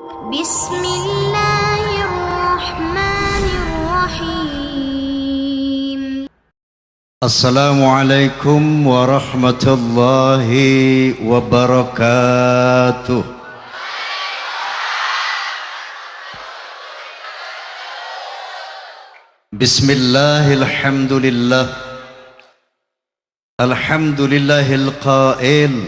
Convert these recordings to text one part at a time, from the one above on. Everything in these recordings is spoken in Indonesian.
بسم الله الرحمن الرحيم. السلام عليكم ورحمة الله وبركاته. بسم الله الحمد لله الحمد لله القائل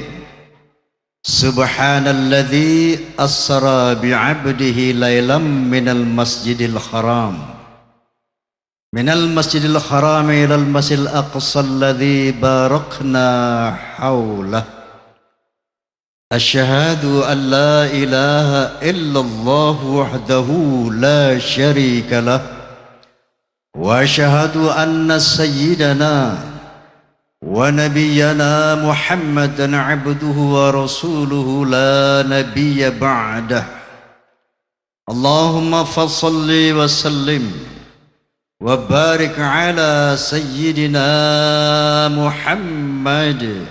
سبحان الذي أسرى بعبده ليلا من المسجد الحرام إلى المسجد الأقصى الذي باركنا حوله. أشهد أن لا إله إلا الله وحده لا شريك له وأشهد أن سيدنا ونبينا محمدا عبده ورسوله لا نبي بعده. اللهم فصل وسلم وبارك على سيدنا محمد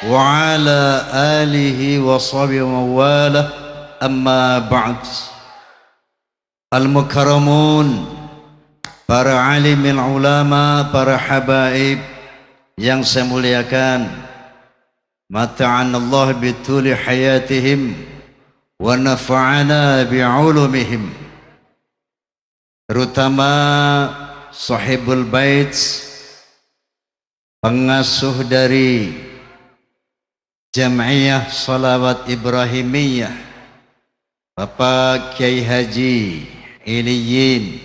وعلى آله وصحبه ومواله. أما بعد. Al-mukarramun, para alimil ulama, para habaib yang saya muliakan, mata'anallah bituli hayatihim wa nafa'ana bi'ulumihim, terutama sahibul bait, pengasuh dari Jam'iyah Salawat Ibrahimiyah, Bapak Kiai Haji Iliyin,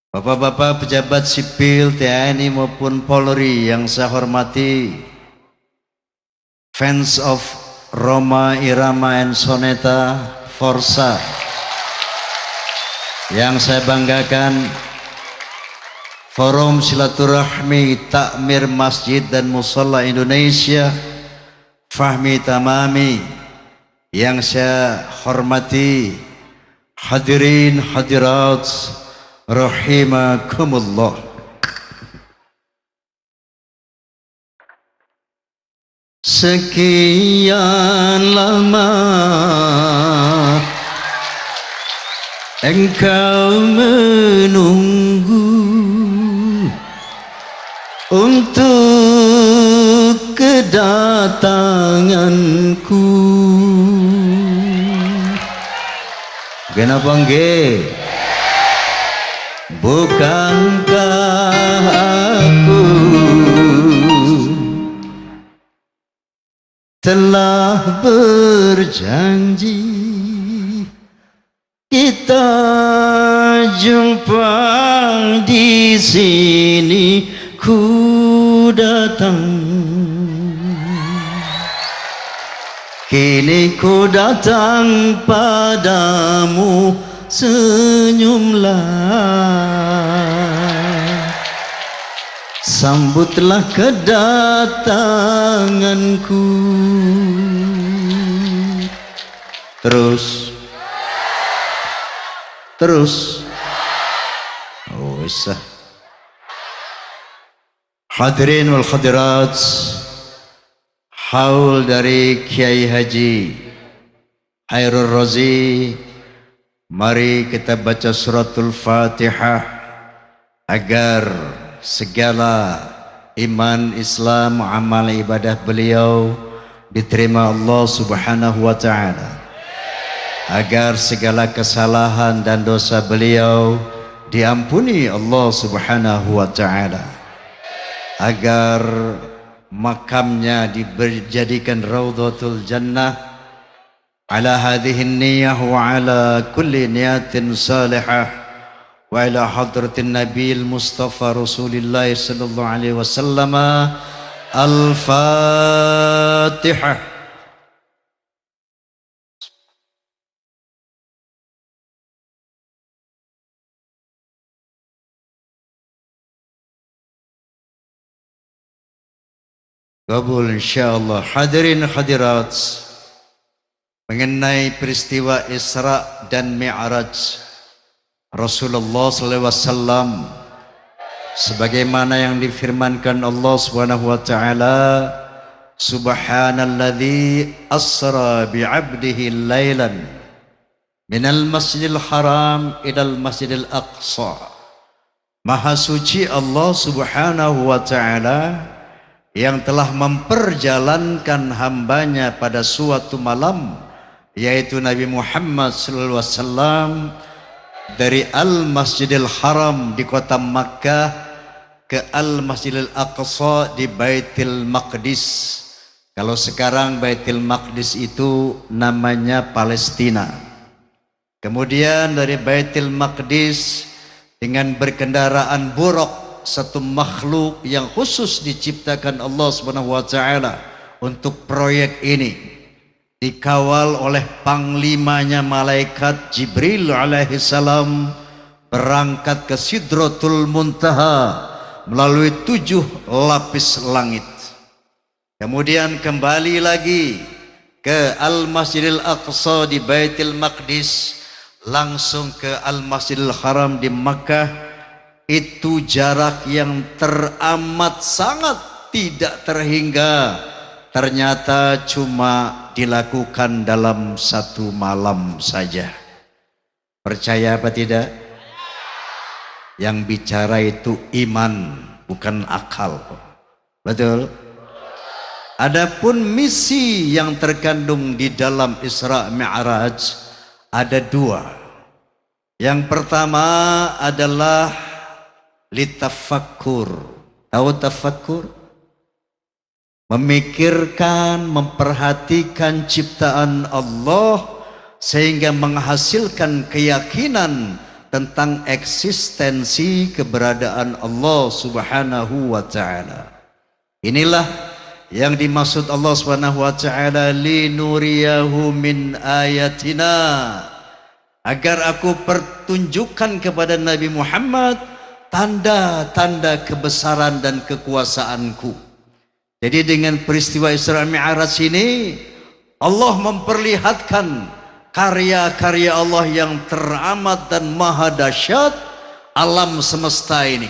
Bapak-bapak pejabat sipil TNI maupun Polri yang saya hormati, fans of Roma Irama and Soneta Forza yang saya banggakan, Forum Silaturahmi Takmir Masjid dan Musalla Indonesia Fahmi Tamami yang saya hormati, hadirin hadirat rahimakumullah. Sekian lama engkau menunggu untuk kedatanganku. Kenapa nggih? Bukankah aku telah berjanji kita jumpa di sini, ku datang. Kini ku datang padamu, senyumlah, sambutlah kedatanganku. Terus oh bisa. Hadirin wal hadirat, haul dari Kiai Haji Hairul Razi, mari kita baca suratul Fatihah agar segala iman, Islam, amal ibadah beliau diterima Allah Subhanahu wa ta'ala, agar segala kesalahan dan dosa beliau diampuni Allah Subhanahu wa ta'ala, agar makamnya dijadikan raudhatul jannah ala hadhihi niyyah wa ala kulli niyatin salihah wa ila hadratin nabiyil mustafa rasulillah sallallahu alaihi wasallam. Al-Fatihah. Kabul insyaallah. Hadirin hadirat, mengenai peristiwa Isra dan Mi'raj Rasulullah SAW, sebagaimana yang difirmankan Allah Subhanahu wa taala, Subhanalladzi asra bi'abdihi laylan minal masjidil haram ilal masjidil aqsa. Maha suci Allah subhanahu wa ta'ala yang telah memperjalankan hambanya pada suatu malam, yaitu Nabi Muhammad sallallahu alaihi wasallam, dari Al-Masjidil Haram di kota Makkah ke Al-Masjidil Aqsa di Baitul Maqdis. Kalau sekarang Baitul Maqdis itu namanya Palestina. Kemudian dari Baitul Maqdis dengan berkendaraan buraq, satu makhluk yang khusus diciptakan Allah Subhanahu wa taala untuk proyek ini, dikawal oleh panglimanya malaikat Jibril alaihi salam, berangkat ke Sidratul Muntaha melalui 7 lapis langit. Kemudian kembali lagi ke Al-Masjidil Aqsa di Baitul Maqdis, langsung ke Al-Masjidil Haram di Makkah. Itu jarak yang teramat sangat tidak terhingga, ternyata cuma dilakukan dalam 1 malam saja. Percaya apa tidak? Yang bicara itu iman, bukan akal. Betul? Adapun misi yang terkandung di dalam Isra Mi'raj ada 2. Yang pertama adalah litafakkur. Tahu tafakkur? Memikirkan, memperhatikan ciptaan Allah sehingga menghasilkan keyakinan tentang eksistensi keberadaan Allah Subhanahu wa taala. Inilah yang dimaksud Allah Subhanahu wa taala, linuriyahu min ayatina, agar aku pertunjukkan kepada Nabi Muhammad tanda-tanda kebesaran dan kekuasaanku. Jadi dengan peristiwa Isra Mi'raj ini Allah memperlihatkan karya-karya Allah yang teramat dan maha dahsyat alam semesta ini,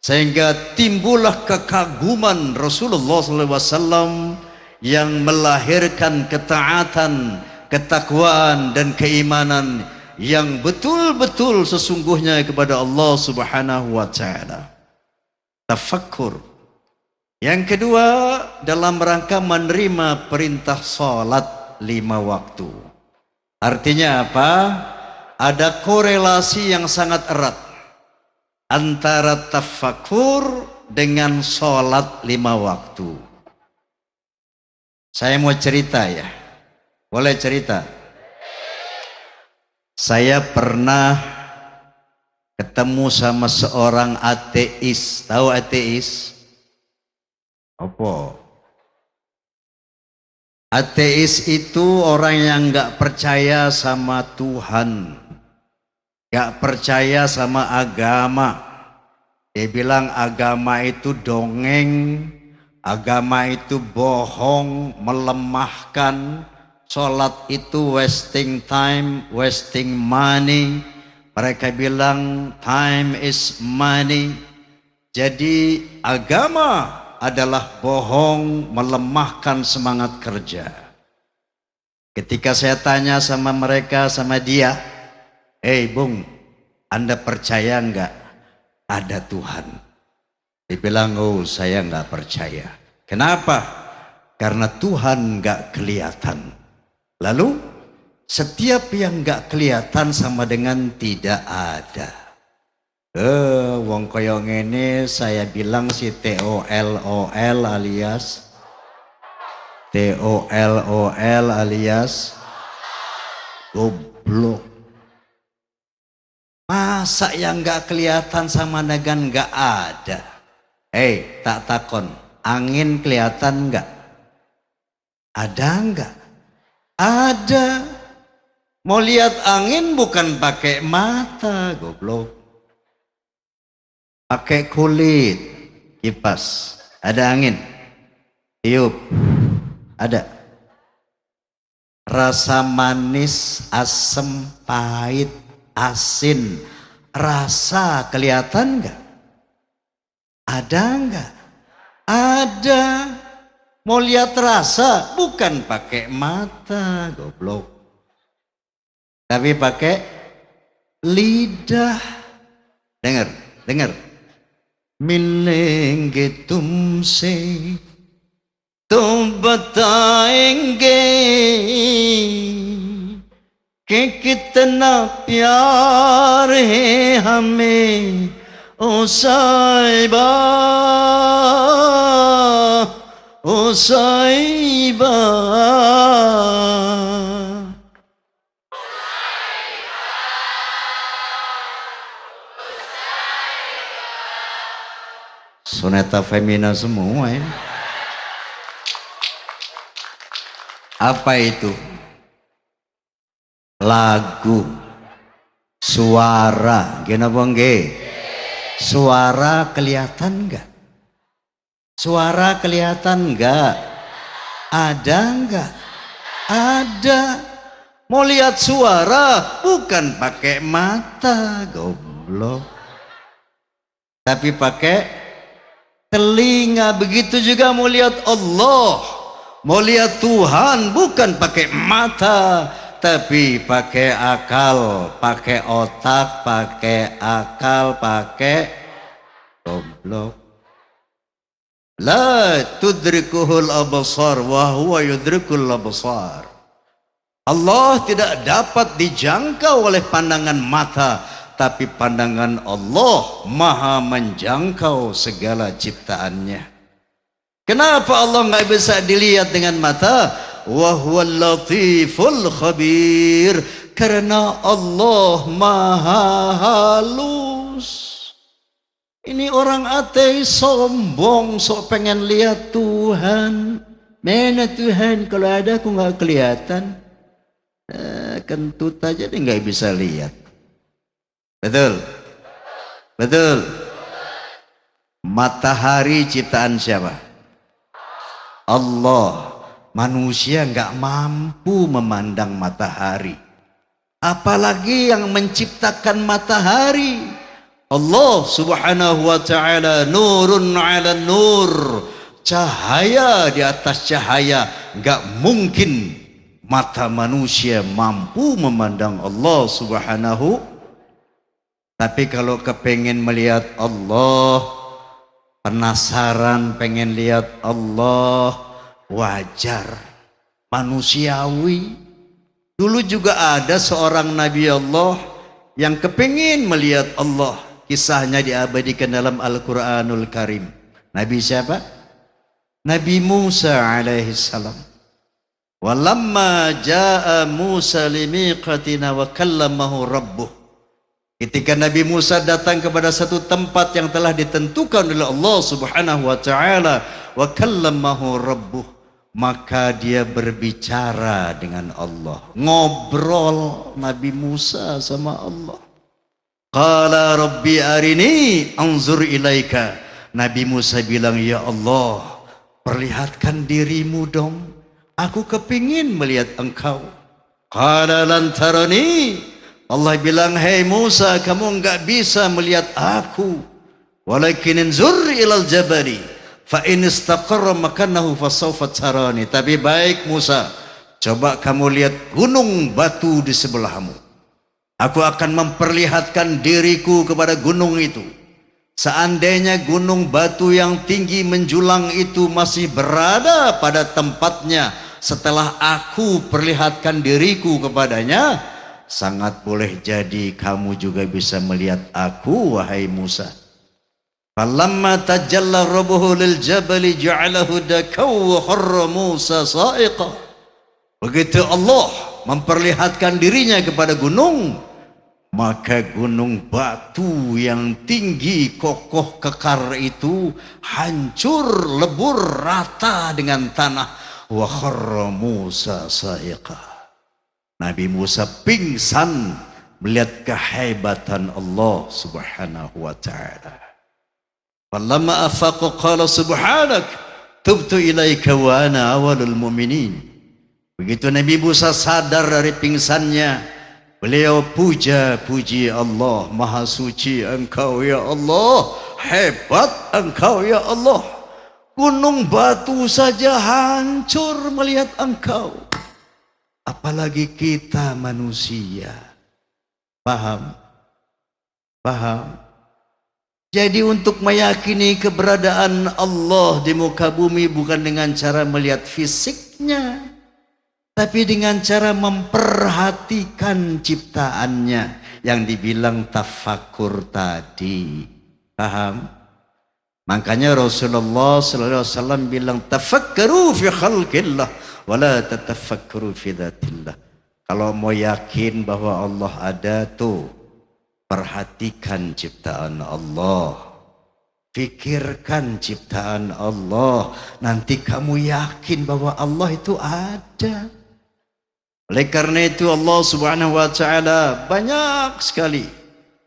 sehingga timbullah kekaguman Rasulullah SAW yang melahirkan ketaatan, ketakwaan dan keimanan yang betul-betul sesungguhnya kepada Allah Subhanahu wa taala. Tafakkur. Yang kedua, dalam rangka menerima perintah salat 5 waktu. Artinya apa? Ada korelasi yang sangat erat antara tafakur dengan sholat 5 waktu. Saya mau cerita ya. Boleh cerita? Saya pernah ketemu sama seorang ateis. Tahu ateis? Apa? Ateis itu orang yang nggak percaya sama Tuhan, gak percaya sama agama. Dia bilang agama itu dongeng, agama itu bohong, melemahkan, sholat itu wasting time, wasting money. Mereka bilang time is money. Jadi agama adalah bohong, melemahkan semangat kerja. Ketika saya tanya sama mereka, sama dia, Bung, Anda percaya enggak ada Tuhan? Dia bilang, oh saya enggak percaya. Kenapa? Karena Tuhan enggak kelihatan. Lalu setiap yang enggak kelihatan sama dengan tidak ada. Wong koyo ngene saya bilang si TOLOL alias goblok. Masa yang nggak kelihatan sama dengan nggak ada? Tak takon, angin kelihatan nggak? Ada nggak? Ada. Mau lihat angin bukan pakai mata, goblok. Pakai kulit, kipas. Ada angin, tiup, ada. Rasa manis, asam, pahit, asin, rasa kelihatan enggak? Ada enggak? Ada. Mau lihat rasa bukan pakai mata, goblok. Tapi pakai lidah. Dengar. Milenge tumse तुम बताएंगे कि कितना प्यार है हमें ओ साहिबा ओ साहिबा soneta femina semua ini. Apa itu? Lagu, suara, kenapa nggih? Suara kelihatan enggak? Suara kelihatan enggak? Ada enggak? Ada. Mau lihat suara bukan pakai mata, goblok. Tapi pakai telinga. Begitu juga mau lihat Allah. Mau lihat Tuhan bukan pakai mata, tapi pakai akal, pakai otak, pakai akal, pakai goblok. La tudrikuhul absar wa huwa yudrikul absar. Allah tidak dapat dijangkau oleh pandangan mata, tapi pandangan Allah maha menjangkau segala ciptaannya. Kenapa Allah nggak bisa dilihat dengan mata? Wa huwal latiful khabir. Karena Allah maha halus. Ini orang ateis sombong, sok pengen lihat Tuhan. Mana Tuhan? Kalau ada aku nggak kelihatan. Kentut aja dia nggak bisa lihat. Betul? Betul? Matahari ciptaan siapa? Allah. Manusia nggak mampu memandang matahari, apalagi yang menciptakan matahari. Allah subhanahu wa ta'ala nurun ala nur, cahaya di atas cahaya. Nggak mungkin mata manusia mampu memandang Allah subhanahu. Tapi kalau kepengen melihat Allah, penasaran pengen lihat Allah, wajar, manusiawi. Dulu juga ada seorang Nabi Allah yang kepingin melihat Allah. Kisahnya diabadikan dalam Al-Quranul Karim. Nabi siapa? Nabi Musa alaihissalam. Walamma ja'a Musa limiqatina wa kallamahu rabbuh. Ketika Nabi Musa datang kepada satu tempat yang telah ditentukan oleh Allah subhanahu wa ta'ala, wa kallamahu rabbuh, maka dia berbicara dengan Allah. Ngobrol Nabi Musa sama Allah. Qala rabbi arini anzur ilaika. Nabi Musa bilang, ya Allah, perlihatkan dirimu dong. Aku kepingin melihat engkau. Qala lan tarani. Allah bilang, hei Musa, kamu enggak bisa melihat aku. Walakin inzur ilal jabari fa in istaqarra makanahu fasawfa tarani. Tapi baik Musa, coba kamu lihat gunung batu di sebelahmu. Aku akan memperlihatkan diriku kepada gunung itu. Seandainya gunung batu yang tinggi menjulang itu masih berada pada tempatnya setelah aku perlihatkan diriku kepadanya, sangat boleh jadi kamu juga bisa melihat aku, wahai Musa. Falamma tajalla rabbuhu lil jabali ja'alahu dakaw wa kharra Musa sa'iqa. Begitu Allah memperlihatkan dirinya kepada gunung, maka gunung batu yang tinggi kokoh kekar itu hancur lebur rata dengan tanah. Wa kharra Musa sa'iqa. Nabi Musa pingsan melihat kehebatan Allah subhanahu wa ta'ala. Falamma afaqa qala subhanak tubtu ilaika wa ana awalul mu'minin. Begitu Nabi Musa sadar dari pingsannya, beliau puji Allah, maha suci engkau ya Allah, hebat engkau ya Allah. Gunung batu saja hancur melihat engkau. Apalagi kita manusia. Paham? Paham? Jadi untuk meyakini keberadaan Allah di muka bumi bukan dengan cara melihat fisiknya, tapi dengan cara memperhatikan ciptaannya yang dibilang tafakur tadi. Paham? Makanya Rasulullah SAW bilang tafakkaru fi khalqillah wala tatafakkaru fi dzatillah. Kalau mau yakin bahwa Allah ada tuh, perhatikan ciptaan Allah, pikirkan ciptaan Allah, nanti kamu yakin bahwa Allah itu ada. Oleh karena itu Allah Subhanahu wa taala banyak sekali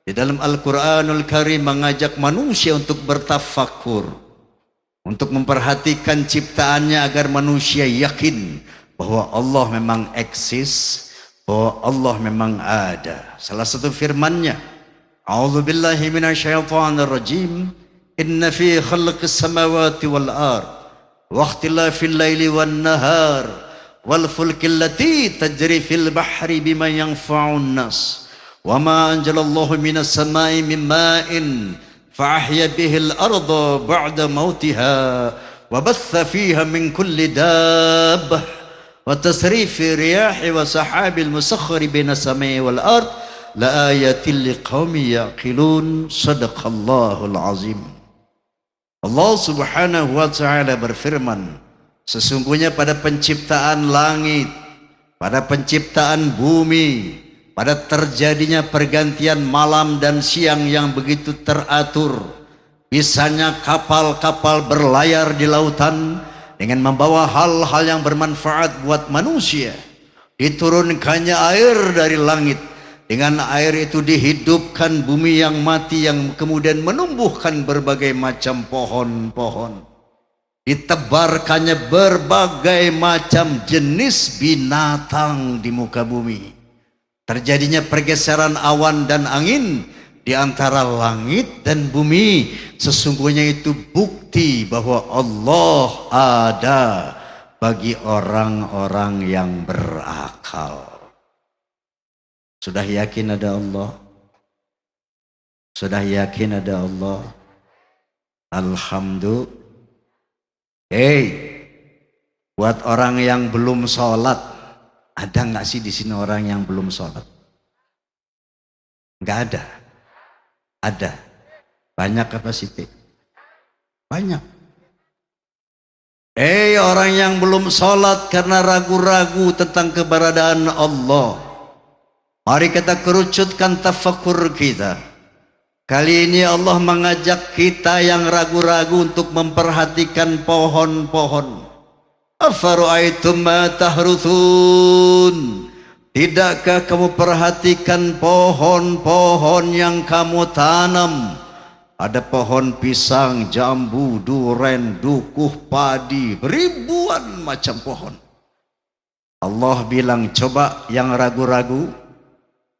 di dalam Al-Quranul Karim mengajak manusia untuk bertafakur, untuk memperhatikan ciptaannya agar manusia yakin bahwa Allah memang eksis, bahwa Allah memang ada. Salah satu firman-Nya, A'udzu billahi minasyaitonir rajim, inna fi khalqis samawati wal ard wa ikhtilafil laili wan nahar wal fulki allati tajri fil bahri bima yanfa'un nas wa ma anjalallahu minas samai min ma'in fa ahya bihil arda ba'da mautiha wa batha fiha min kulli dabbah wa tasrifi riyahi wa sahabil musakhkhari baina samai wal ard la ayatil liqaumi yaqilun. Sadaqallahul azim. Allah Subhanahu wa taala berfirman, sesungguhnya pada penciptaan langit, pada penciptaan bumi, pada terjadinya pergantian malam dan siang yang begitu teratur, bisanya kapal-kapal berlayar di lautan dengan membawa hal-hal yang bermanfaat buat manusia, diturunkannya air dari langit, dengan air itu dihidupkan bumi yang mati yang kemudian menumbuhkan berbagai macam pohon-pohon, ditebarkannya berbagai macam jenis binatang di muka bumi, terjadinya pergeseran awan dan angin di antara langit dan bumi. Sesungguhnya itu bukti bahwa Allah ada bagi orang-orang yang berakal. Sudah yakin ada Allah? Sudah yakin ada Allah? Alhamdulillah. Buat orang yang belum sholat, ada nggak sih di sini orang yang belum sholat? Nggak ada. Ada. Banyak apa sih? Banyak. Orang yang belum sholat karena ragu-ragu tentang keberadaan Allah, mari kita kerucutkan tafakur kita. Kali ini Allah mengajak kita yang ragu-ragu untuk memperhatikan pohon-pohon. Afara'aitum ma tahruthun? Tidakkah kamu perhatikan pohon-pohon yang kamu tanam? Ada pohon pisang, jambu, duren, dukuh, padi, ribuan macam pohon. Allah bilang, coba yang ragu-ragu,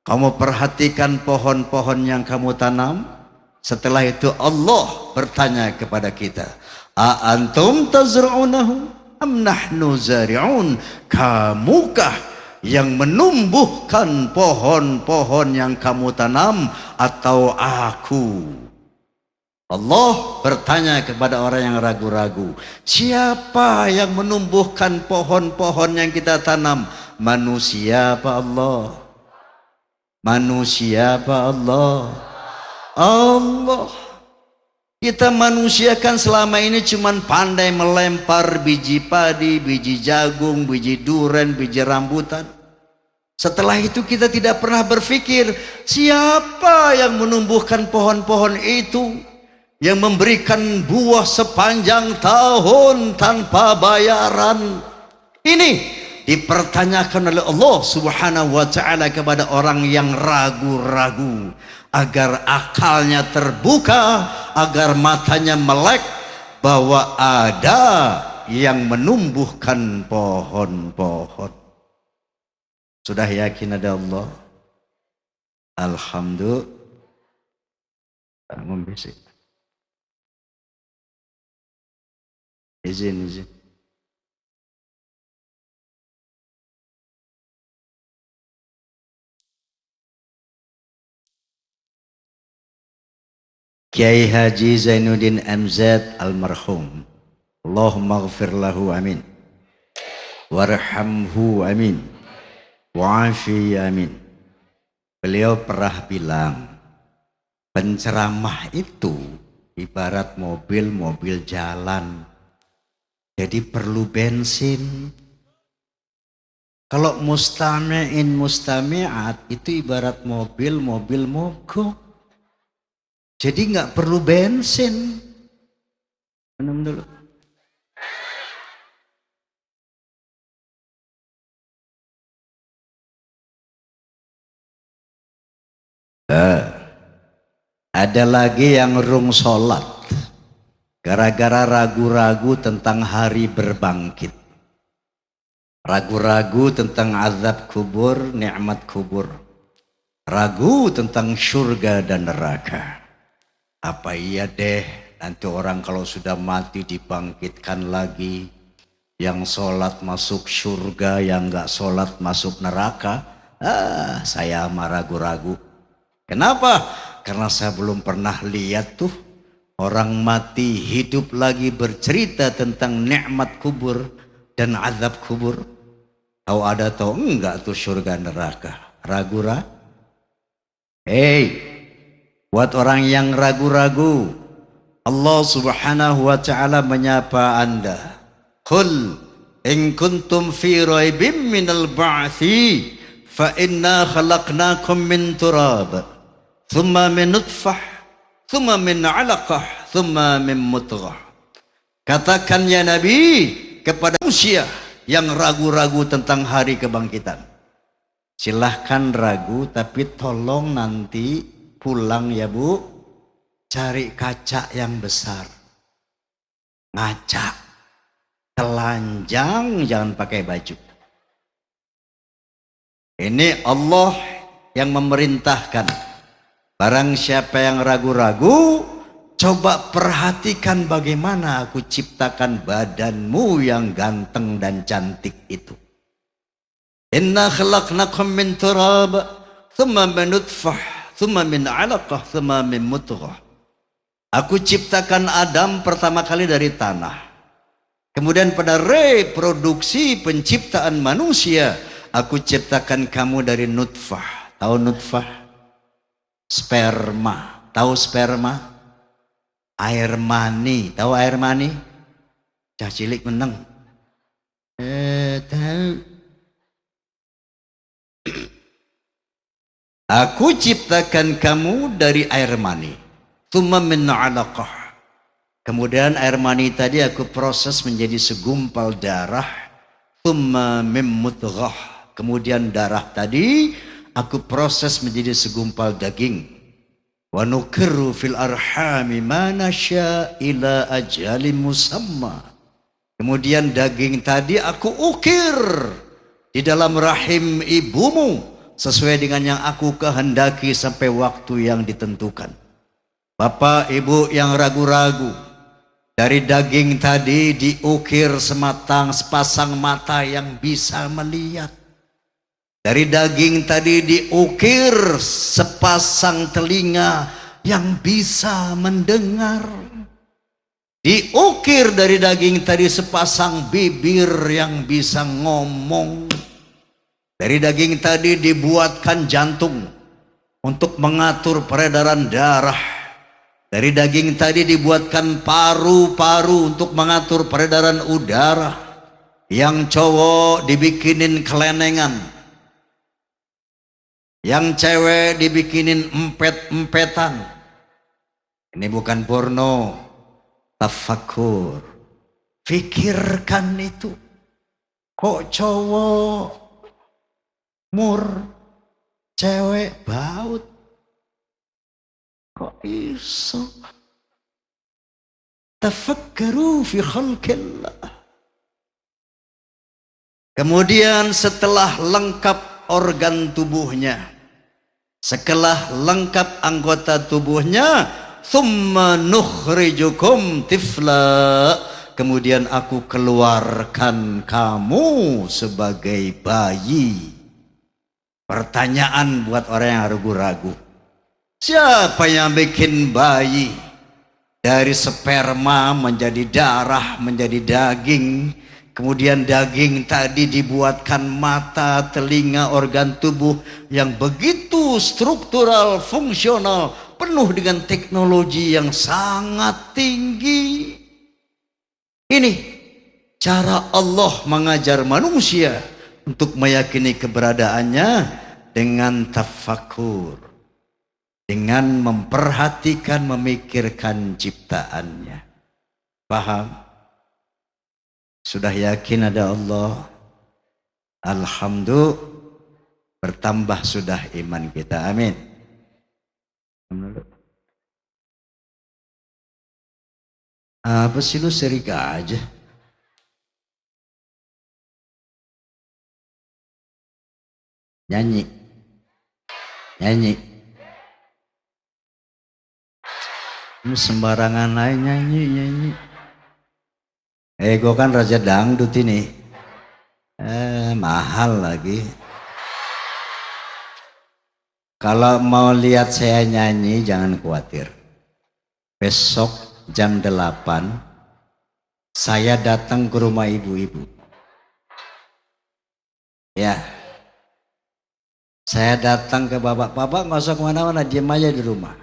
kamu perhatikan pohon-pohon yang kamu tanam. Setelah itu Allah bertanya kepada kita, a antum tazra'unahu am nahnu zari'un? Kamukah yang menumbuhkan pohon-pohon yang kamu tanam atau aku? Allah bertanya kepada orang yang ragu-ragu, siapa yang menumbuhkan pohon-pohon yang kita tanam? Manusia apa Allah? Manusia apa Allah? Allah. Kita manusia kan selama ini cuman pandai melempar biji padi, biji jagung, biji duren, biji rambutan. Setelah itu kita tidak pernah berpikir siapa yang menumbuhkan pohon-pohon itu, yang memberikan buah sepanjang tahun tanpa bayaran. Ini dipertanyakan oleh Allah Subhanahu wa taala kepada orang yang ragu-ragu, agar akalnya terbuka, agar matanya melek bahwa ada yang menumbuhkan pohon-pohon. Sudah yakin ada Allah? Alhamdulillah. Membisik. Izin. Kiai Haji Zainuddin MZ almarhum, Allahumma ghfir lahu amin, warhamhu amin, wa'afi amin. Beliau pernah bilang, penceramah itu ibarat mobil jalan, jadi perlu bensin. Kalau mustami'in mustami'at itu ibarat mobil mogok, jadi nggak perlu bensin. Minum dulu. Ada lagi yang rung sholat gara-gara ragu-ragu tentang hari berbangkit, ragu-ragu tentang azab kubur, nikmat kubur, ragu tentang surga dan neraka. Apa iya deh nanti orang kalau sudah mati dibangkitkan lagi, yang sholat masuk surga, yang nggak sholat masuk neraka? Saya mah ragu-ragu. Kenapa? Karena saya belum pernah lihat tuh orang mati hidup lagi bercerita tentang nikmat kubur dan azab kubur. Tahu ada atau enggak tuh surga neraka? Ragu-ragu. Buat orang yang ragu-ragu, Allah Subhanahu wa ta'ala menyapa Anda. Qul in kuntum fi raibim minal ba'thi fa inna khalaqnakum min turab thumma min nutfah thumma min 'alaqah thumma min mudghah. Katakan ya Nabi kepada manusia yang ragu-ragu tentang hari kebangkitan, silahkan ragu, tapi tolong nanti pulang ya Bu, cari kaca yang besar, ngaca, telanjang, jangan pakai baju. Ini Allah yang memerintahkan. Barang siapa yang ragu-ragu, coba perhatikan bagaimana aku ciptakan badanmu yang ganteng dan cantik itu. Inna khalaqnakum min turab, thumma min nutfah, thumma min 'alaqah, thumma min mudghah. Aku ciptakan Adam pertama kali dari tanah. Kemudian pada reproduksi penciptaan manusia, aku ciptakan kamu dari nutfah. Tahu nutfah? Sperma. Tahu sperma? Air mani. Tahu air mani? Cah cilik meneng. Tahu. Aku ciptakan kamu dari air mani. Tsumma min 'alaqah. Kemudian air mani tadi aku proses menjadi segumpal darah. Tsumma min mudghah. Kemudian darah tadi aku proses menjadi segumpal daging. Wa nuqirru fil arhami ma nasya ila ajalin musamma. Kemudian daging tadi aku ukir di dalam rahim ibumu sesuai dengan yang aku kehendaki sampai waktu yang ditentukan. Bapak ibu yang ragu-ragu, dari daging tadi diukir sepasang mata yang bisa melihat. Dari daging tadi diukir sepasang telinga yang bisa mendengar. Diukir dari daging tadi sepasang bibir yang bisa ngomong. Dari daging tadi dibuatkan jantung untuk mengatur peredaran darah. Dari daging tadi dibuatkan paru-paru untuk mengatur peredaran udara. Yang cowok dibikinin kelenengan, yang cewek dibikinin empet-empetan. Ini bukan porno, tafakur. Fikirkan itu. Kok cowok mur, cewek baut? Kok iso? Tafakkaru fi khalqillah. Kemudian setelah lengkap organ tubuhnya, setelah lengkap anggota tubuhnya, thumma nukhrijukum tifla. kemudian aku keluarkan kamu sebagai bayi. Pertanyaan buat orang yang ragu-ragu. Siapa yang bikin bayi? Dari sperma menjadi darah, menjadi daging. Kemudian daging tadi dibuatkan mata, telinga, organ tubuh yang begitu struktural, fungsional, penuh dengan teknologi yang sangat tinggi. Ini cara Allah mengajar manusia untuk meyakini keberadaannya dengan tafakur, dengan memperhatikan, memikirkan ciptaannya. Paham? Sudah yakin ada Allah? Alhamdulillah, bertambah sudah iman kita. Amin. Apa sih lu serik aja? Nyanyi. Ini sembarangan aja nyanyi. Gue kan raja dangdut ini. Mahal lagi. Kalau mau lihat saya nyanyi jangan khawatir. Besok jam 8 saya datang ke rumah ibu-ibu. Ya. Saya datang ke bapak nggak usah kemana-mana, diam aja di rumah.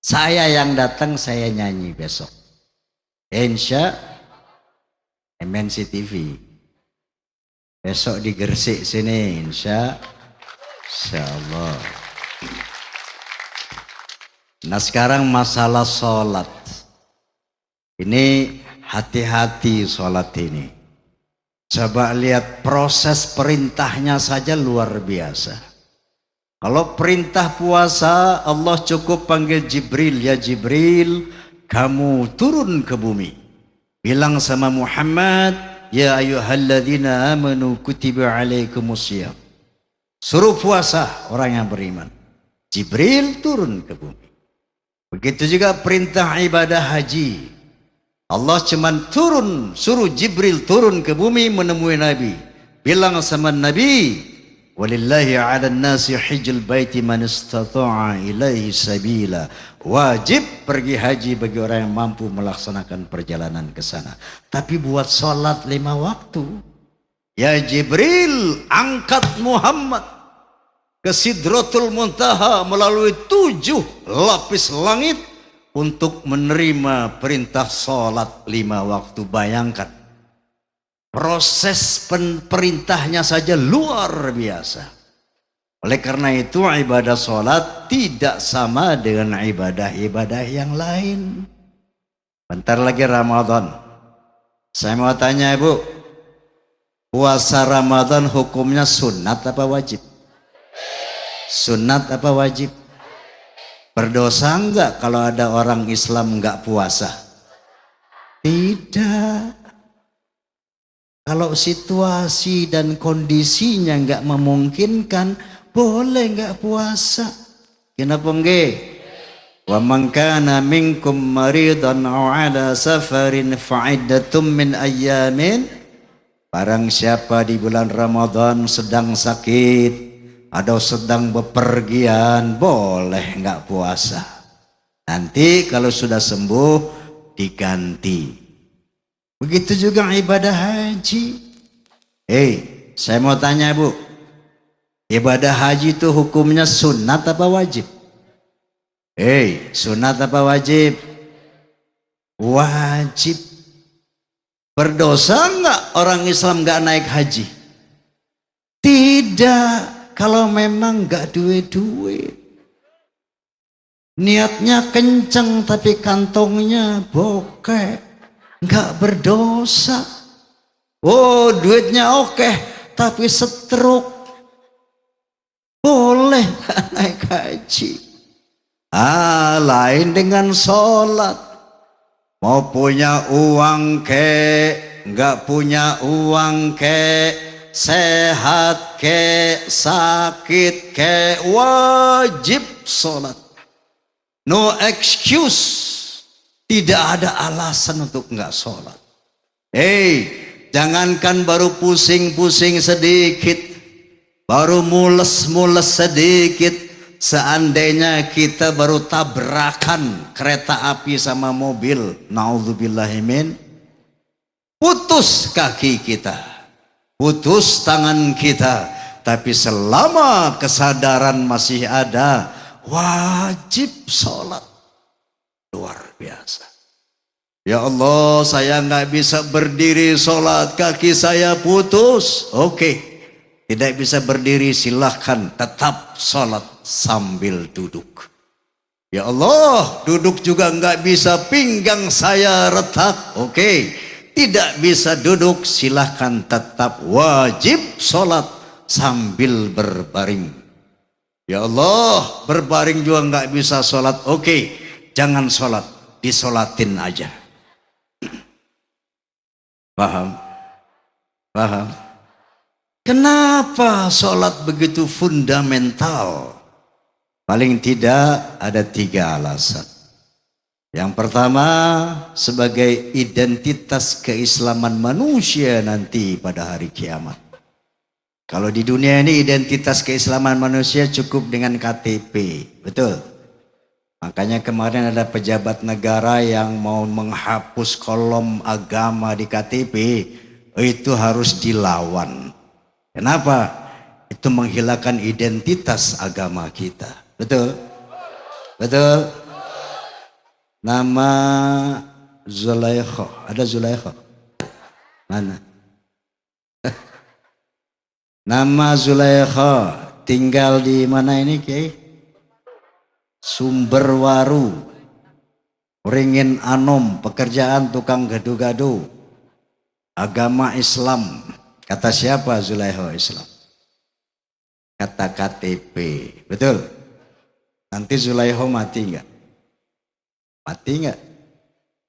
Saya yang datang, saya nyanyi besok. Insya MNC TV. Besok di Gresik sini, insya Allah. Nah sekarang masalah sholat. Ini hati-hati sholat ini. Coba lihat proses perintahnya saja luar biasa. Kalau perintah puasa, Allah cukup panggil Jibril. Ya Jibril, kamu turun ke bumi. Bilang sama Muhammad, ya ayyuhalladzina amanu kutiba alaikumusiyam. Suruh puasa orang yang beriman. Jibril turun ke bumi. Begitu juga perintah ibadah haji. Allah cuman suruh Jibril turun ke bumi menemui Nabi. Bilang sama Nabi, walillahi 'alan nasi hijjul baiti man istata'a ilaihi sabila. Wajib pergi haji bagi orang yang mampu melaksanakan perjalanan ke sana. Tapi buat sholat 5 waktu. Ya Jibril, angkat Muhammad ke Sidratul Muntaha melalui 7 lapis langit untuk menerima perintah sholat 5 waktu. Bayangkan. Proses perintahnya saja luar biasa. Oleh karena itu ibadah sholat tidak sama dengan ibadah-ibadah yang lain. Bentar lagi Ramadan. Saya mau tanya Ibu, puasa Ramadan hukumnya sunat apa wajib? Sunat apa wajib? Berdosa enggak kalau ada orang Islam enggak puasa? Tidak. Kalau situasi dan kondisinya enggak memungkinkan, boleh enggak puasa. Kenapa enggak? Wa man kana minkum maridan aw ala safarin fa'iddatum min ayyamin. Barang siapa di bulan Ramadan sedang sakit atau sedang bepergian, boleh enggak puasa. Nanti kalau sudah sembuh diganti. Begitu juga ibadah haji. Saya mau tanya Bu, ibadah haji itu hukumnya sunat apa wajib? Sunat apa wajib? Wajib. Berdosa enggak orang Islam enggak naik haji? Tidak, kalau memang enggak duit-duit. Niatnya kenceng tapi kantongnya bokeh, enggak berdosa. Oh, duitnya oke, tapi stroke, boleh naik haji. Lain dengan sholat. Mau punya uang enggak punya uang sehat sakit wajib sholat. No excuse. Tidak ada alasan untuk enggak sholat. Jangankan baru pusing-pusing sedikit, baru mules-mules sedikit, seandainya kita baru tabrakan kereta api sama mobil, naudzubillahimin, putus kaki kita, putus tangan kita, tapi selama kesadaran masih ada, wajib sholat. Luar biasa. Ya Allah, saya nggak bisa berdiri sholat, kaki saya putus. Oke, tidak bisa berdiri, silahkan tetap sholat sambil duduk. Ya Allah, duduk juga nggak bisa, pinggang saya retak. Oke, tidak bisa duduk, silahkan tetap wajib sholat sambil berbaring. Ya Allah, berbaring juga nggak bisa sholat. Oke, jangan sholat, disolatin aja. Paham? Paham? Kenapa sholat begitu fundamental? Paling tidak ada 3 alasan. Yang pertama, sebagai identitas keislaman manusia nanti pada hari kiamat. Kalau di dunia ini identitas keislaman manusia cukup dengan KTP, betul? Makanya kemarin ada pejabat negara yang mau menghapus kolom agama di KTP, itu harus dilawan. Kenapa? Itu menghilangkan identitas agama kita. Betul? Betul? Nama Zulaikha, ada Zulaikha? Mana? Nama Zulaikha tinggal di mana ini, Kiai? Sumberwaru, Ringin Anom, pekerjaan tukang gado-gado, agama Islam. Kata siapa Zulaikha Islam? Kata KTP, betul? Nanti Zulaikha mati enggak? Mati enggak?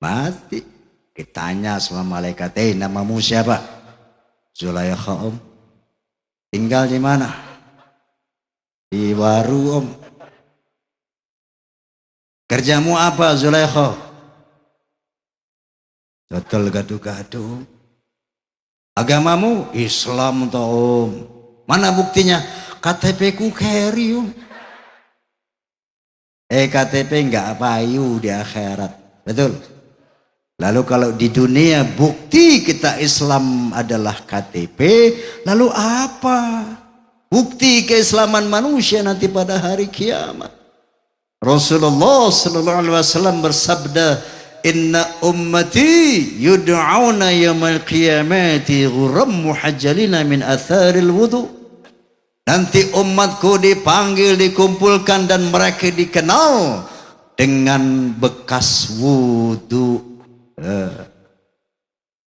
Mati. Ditanya sama malaikat, namamu siapa? Zulaikha om. Tinggal di mana? Di Waru om. Kerjamu apa Zulaikha? Total gado-gado. Agamamu Islam toh om. Mana buktinya? KTP ku carry om. KTP enggak payu di akhirat. Betul? Lalu kalau di dunia bukti kita Islam adalah KTP, lalu apa? Bukti keislaman manusia nanti pada hari kiamat. Rasulullah sallallahu alaihi wasallam bersabda, "Inna ummati yud'auna yaumil qiyamati ghurram muhajjalina min atharil wudu." Nanti umatku dipanggil, dikumpulkan dan mereka dikenal dengan bekas wudu.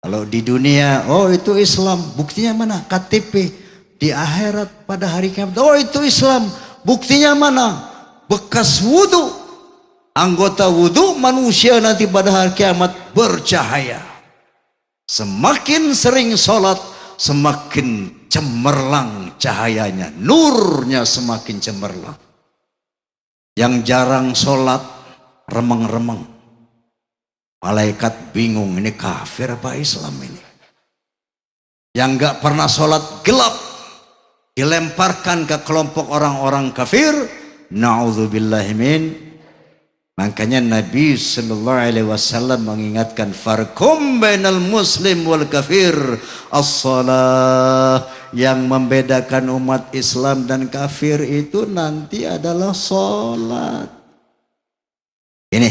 Kalau di dunia, itu Islam, buktinya mana? KTP. Di akhirat pada hari kiamat, itu Islam, buktinya mana? Bekas wudu. Anggota wudu manusia nanti pada hari kiamat bercahaya. Semakin sering sholat, semakin cemerlang cahayanya, nurnya semakin cemerlang. Yang jarang sholat, remeng-remeng. Malaikat bingung, ini kafir apa Islam ini? Yang gak pernah sholat gelap, dilemparkan ke kelompok orang-orang kafir. Na'udzubillahimin. Makanya Nabi sallallahu alaihi wasallam mengingatkan, farqum bainal muslim wal kafir as-shalah. Yang membedakan umat Islam dan kafir itu nanti adalah sholat. Ini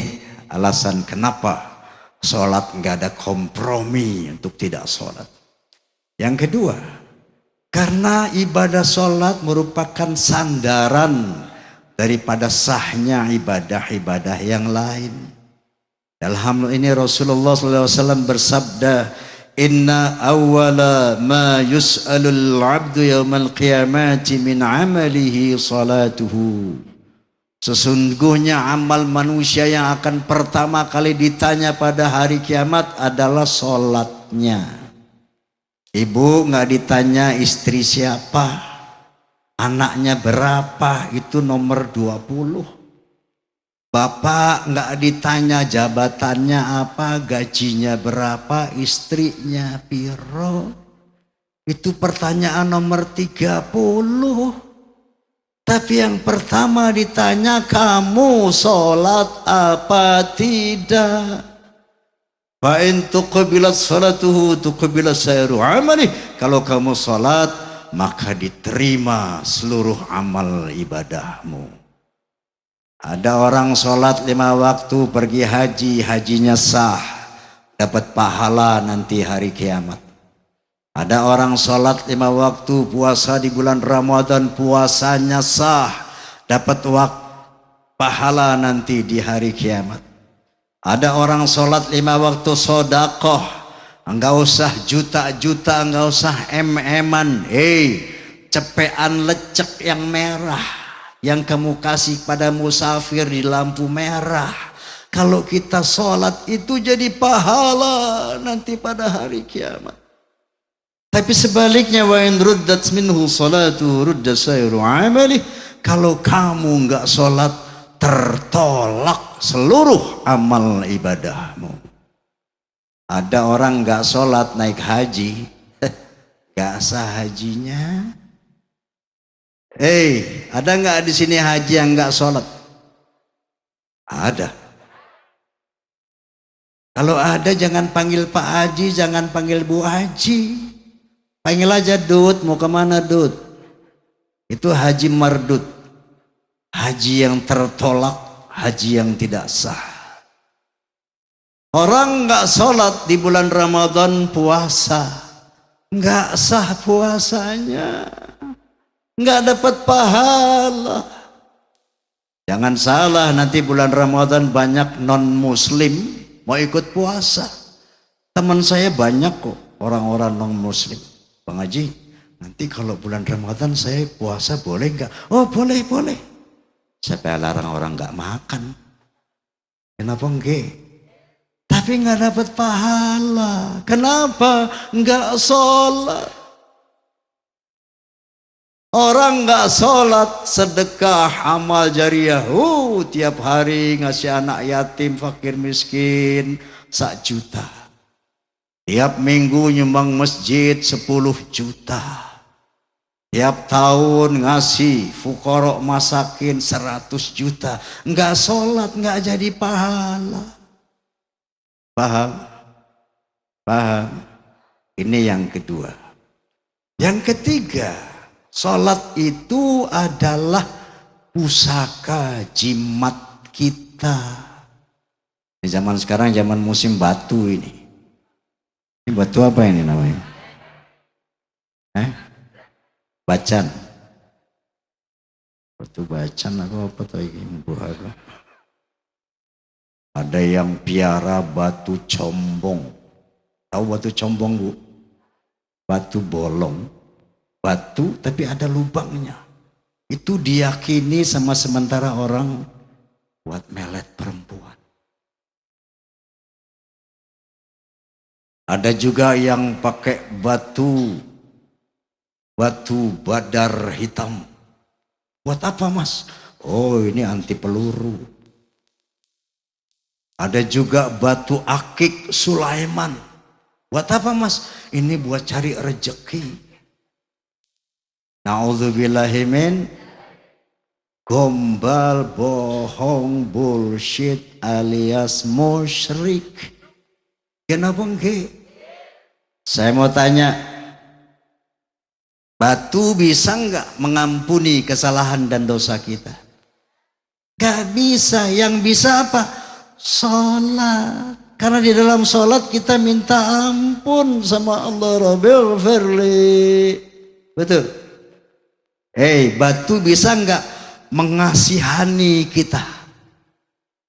alasan kenapa sholat nggak ada kompromi untuk tidak sholat. Yang kedua, karena ibadah sholat merupakan sandaran daripada sahnya ibadah-ibadah yang lain. Dalam hal ini Rasulullah SAW bersabda, "Inna awwala ma yus'alul 'abdu yawmal qiyamati min 'amalihi salatuhu." Sesungguhnya amal manusia yang akan pertama kali ditanya pada hari kiamat adalah sholatnya. Ibu nggak ditanya istri siapa, anaknya berapa, itu nomor 20. Bapak nggak ditanya jabatannya apa, gajinya berapa, istrinya piro. Itu pertanyaan nomor 30. Tapi yang pertama ditanya, kamu sholat apa tidak? Fa'in tuqbilat salatuhu tuqbilat sairu amali. Kalau kamu sholat, maka diterima seluruh amal ibadahmu. Ada orang sholat 5 waktu, pergi haji, hajinya sah, dapat pahala nanti hari kiamat. Ada orang sholat 5 waktu, puasa di bulan Ramadan, puasanya sah, dapat pahala nanti di hari kiamat. Ada orang sholat 5 waktu sodakoh, enggak usah juta-juta, enggak usah em-eman, cepean lecek yang merah yang kamu kasih pada musafir di lampu merah. Kalau kita sholat itu jadi pahala nanti pada hari kiamat. Tapi sebaliknya, wa in ruddat minhu salatu rudda sairu amali. Kalau kamu enggak sholat, tertolak seluruh amal ibadahmu. Ada orang enggak sholat naik haji, enggak sah hajinya. Ada nggak di sini haji yang nggak sholat? Ada. Kalau ada, jangan panggil Pak Haji, jangan panggil Bu Haji, panggil aja Dut. Mau kemana Dut? Itu haji mardut, haji yang tertolak, haji yang tidak sah. Orang nggak sholat di bulan Ramadan, puasa nggak sah puasanya, nggak dapat pahala. Jangan salah, nanti bulan Ramadan banyak non muslim mau ikut puasa. Teman saya banyak kok orang-orang non muslim. Bang Haji, nanti kalau bulan Ramadan saya puasa boleh nggak? Oh boleh. Siapa yang larang orang nggak makan? Kenapa enggak? Tapi nggak dapat pahala. Kenapa? Nggak sholat. Orang nggak sholat, sedekah, amal jariah, tiap hari ngasih anak yatim, fakir miskin 1 juta. Tiap minggu nyumbang masjid 10 juta. Tiap tahun ngasih fuqara masakin 100 juta. Nggak sholat, nggak jadi pahala. Paham? Ini yang kedua. Yang ketiga, sholat itu adalah pusaka jimat kita. Di zaman sekarang, zaman musim batu ini. Ini batu apa ini namanya? Bacan. Batu bacan apa tuh ini? Ada yang piara batu combong. Tahu batu combong, Bu? Batu bolong. Batu tapi ada lubangnya. Itu diyakini sama sementara orang buat melet perempuan. Ada juga yang pakai batu badar hitam. Buat apa, Mas? Oh, ini anti peluru. Ada juga batu akik Sulaiman. Buat apa, Mas? Ini buat cari rezeki. Na'udzubillahimin. Gombal, bohong, bullshit alias musyrik. Kenapa enggak? Saya mau tanya, batu bisa enggak mengampuni kesalahan dan dosa kita? Gak bisa. Yang bisa apa? Sholat. Karena di dalam sholat kita minta ampun sama Allah. Rabbil firli. Betul? Batu bisa enggak mengasihani kita?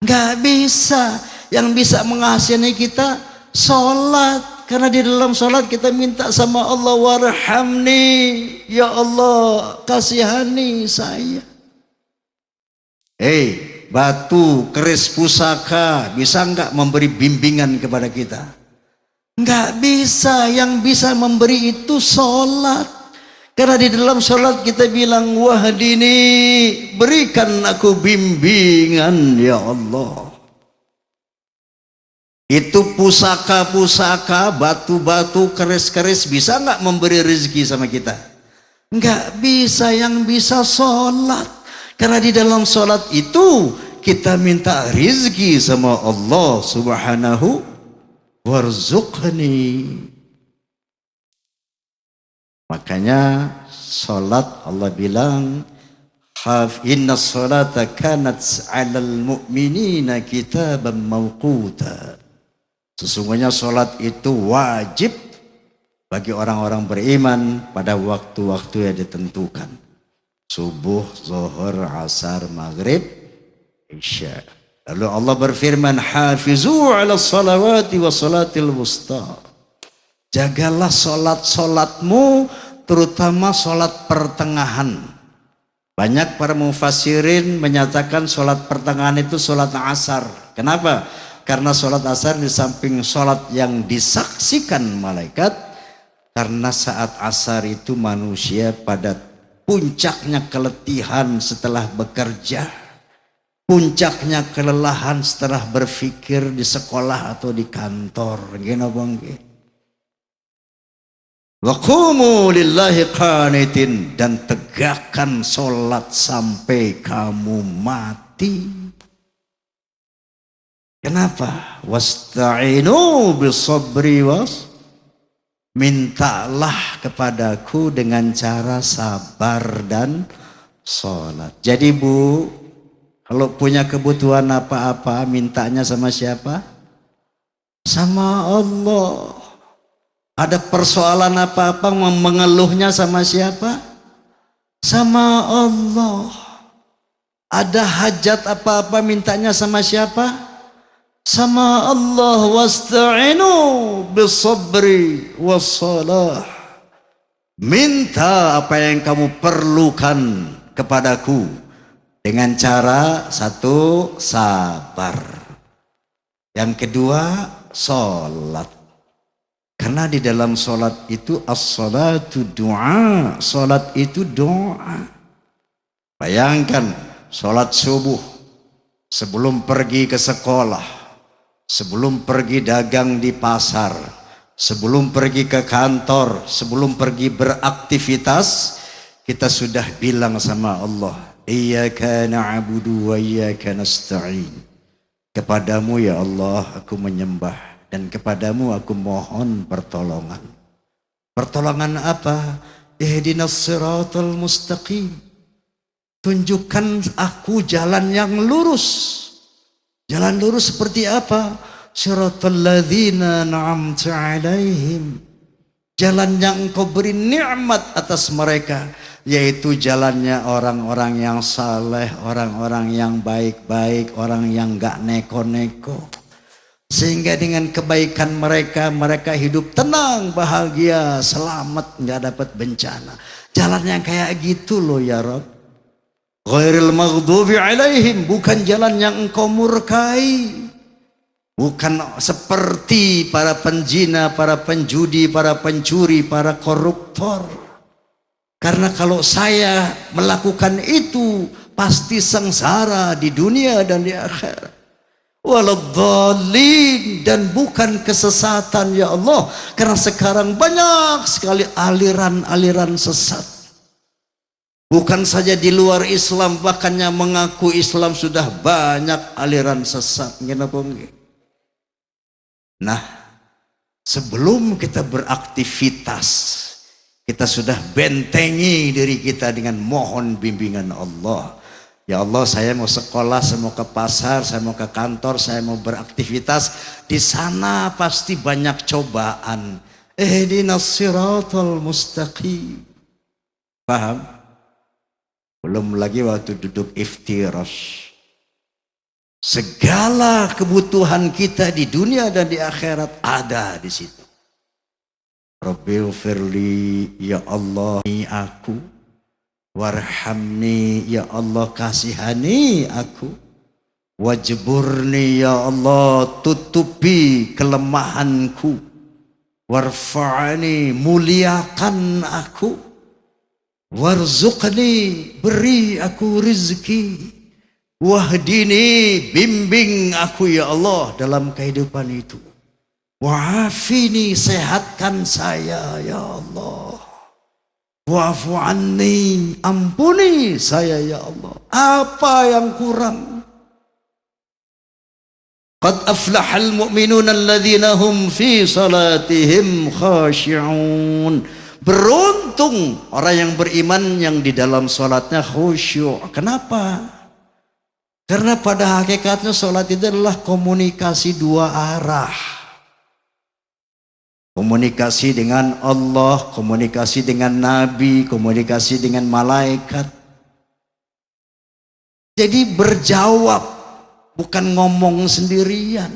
Enggak bisa. Yang bisa mengasihani kita sholat. Karena di dalam sholat kita minta sama Allah, warhamni, ya Allah kasihani saya. Batu, keris pusaka bisa enggak memberi bimbingan kepada kita? Enggak bisa. Yang bisa memberi itu sholat. Karena di dalam sholat kita bilang, wahdini, berikan aku bimbingan ya Allah. Itu pusaka-pusaka, batu-batu, keris-keris bisa nggak memberi rezeki sama kita? Nggak bisa. Yang bisa sholat. Karena di dalam sholat itu kita minta rezeki sama Allah subhanahu warzuqni. Makanya sholat Allah bilang, inna sholata kanat 'alal mu'minina kitaban mawquta. Sesungguhnya sholat itu wajib bagi orang-orang beriman pada waktu-waktu yang ditentukan. Subuh, zuhur, asar, maghrib, isya. Lalu Allah berfirman, hafizu 'ala salawati wa salatil wusta. Jagalah sholat-sholatmu, terutama sholat pertengahan. Banyak para mufassirin menyatakan sholat pertengahan itu sholat asar. Kenapa? Karena sholat asar di samping sholat yang disaksikan malaikat, karena saat asar itu manusia pada puncaknya keletihan setelah bekerja, puncaknya kelelahan setelah berpikir di sekolah atau di kantor. Wa qumu lillahi qanitin, dan tegakkan sholat sampai kamu mati. Kenapa? Wasta'inu bisabri mintalah kepadaku dengan cara sabar dan sholat. Jadi Bu, kalau punya kebutuhan apa-apa, mintanya sama siapa? Sama Allah. Ada persoalan apa-apa, mengeluhnya sama siapa? Sama Allah. Ada hajat apa-apa, mintanya sama siapa? Sama Allah. Wasta'inu bisabri wassalah. Minta apa yang kamu perlukan kepadaku dengan cara satu, sabar. Yang kedua, sholat. Karena di dalam sholat itu as-salatu du'a. Sholat itu doa. Bayangkan sholat subuh, sebelum pergi ke sekolah, sebelum pergi dagang di pasar, sebelum pergi ke kantor, sebelum pergi beraktivitas, kita sudah bilang sama Allah, iyyaka na'budu wa iyyaka nasta'in. Kepadamu ya Allah aku menyembah, dan kepadamu aku mohon pertolongan. Pertolongan apa? Ihdinas siratal mustaqim. Tunjukkan aku jalan yang lurus. Jalan lurus seperti apa? Siratal ladzina an'amta 'alaihim. Jalan yang engkau beri nikmat atas mereka, yaitu jalannya orang-orang yang saleh, orang-orang yang baik-baik, orang yang enggak neko-neko. Sehingga dengan kebaikan mereka, mereka hidup tenang, bahagia, selamat, enggak dapat bencana. Jalan yang kayak gitu loh ya Rabb. Ghairil maghdubi alaihim, bukan jalan yang engkau murkai, bukan seperti para penjina, para penjudi, para pencuri, para koruptor. Karena kalau saya melakukan itu pasti sengsara di dunia dan di akhirat. Waladhdallin, dan bukan kesesatan ya Allah, karena sekarang banyak sekali aliran-aliran sesat. Bukan saja di luar Islam, bahkan yang mengaku Islam sudah banyak aliran sesat. Nah, sebelum kita beraktivitas, kita sudah bentengi diri kita dengan mohon bimbingan Allah. Ya Allah, saya mau sekolah, saya mau ke pasar, saya mau ke kantor, saya mau beraktivitas. Di sana pasti banyak cobaan. Ihdinas siratal mustaqim. Paham? Belum lagi waktu duduk iftirash. Segala kebutuhan kita di dunia dan di akhirat ada di situ. Rabbighfirli, ya Allah, aku. Warhamni, ya Allah, kasihani aku. Wajburni, ya Allah, tutupi kelemahanku. Warfa'ni, muliakan aku. Warzuqni, beri aku rezeki. Wahdini, bimbing aku ya Allah dalam kehidupan itu. Wa'afini, sehatkan saya ya Allah. Wa'fu anni, ampuni saya ya Allah. Apa yang kurang? Qad aflahal mu'minuna alladhina hum fi salatihim khashi'un. Beruntung orang yang beriman yang di dalam salatnya khusyuk. Kenapa? Karena pada hakikatnya salat itu adalah komunikasi dua arah. Komunikasi dengan Allah, komunikasi dengan Nabi, komunikasi dengan malaikat. Jadi berjawab, bukan ngomong sendirian.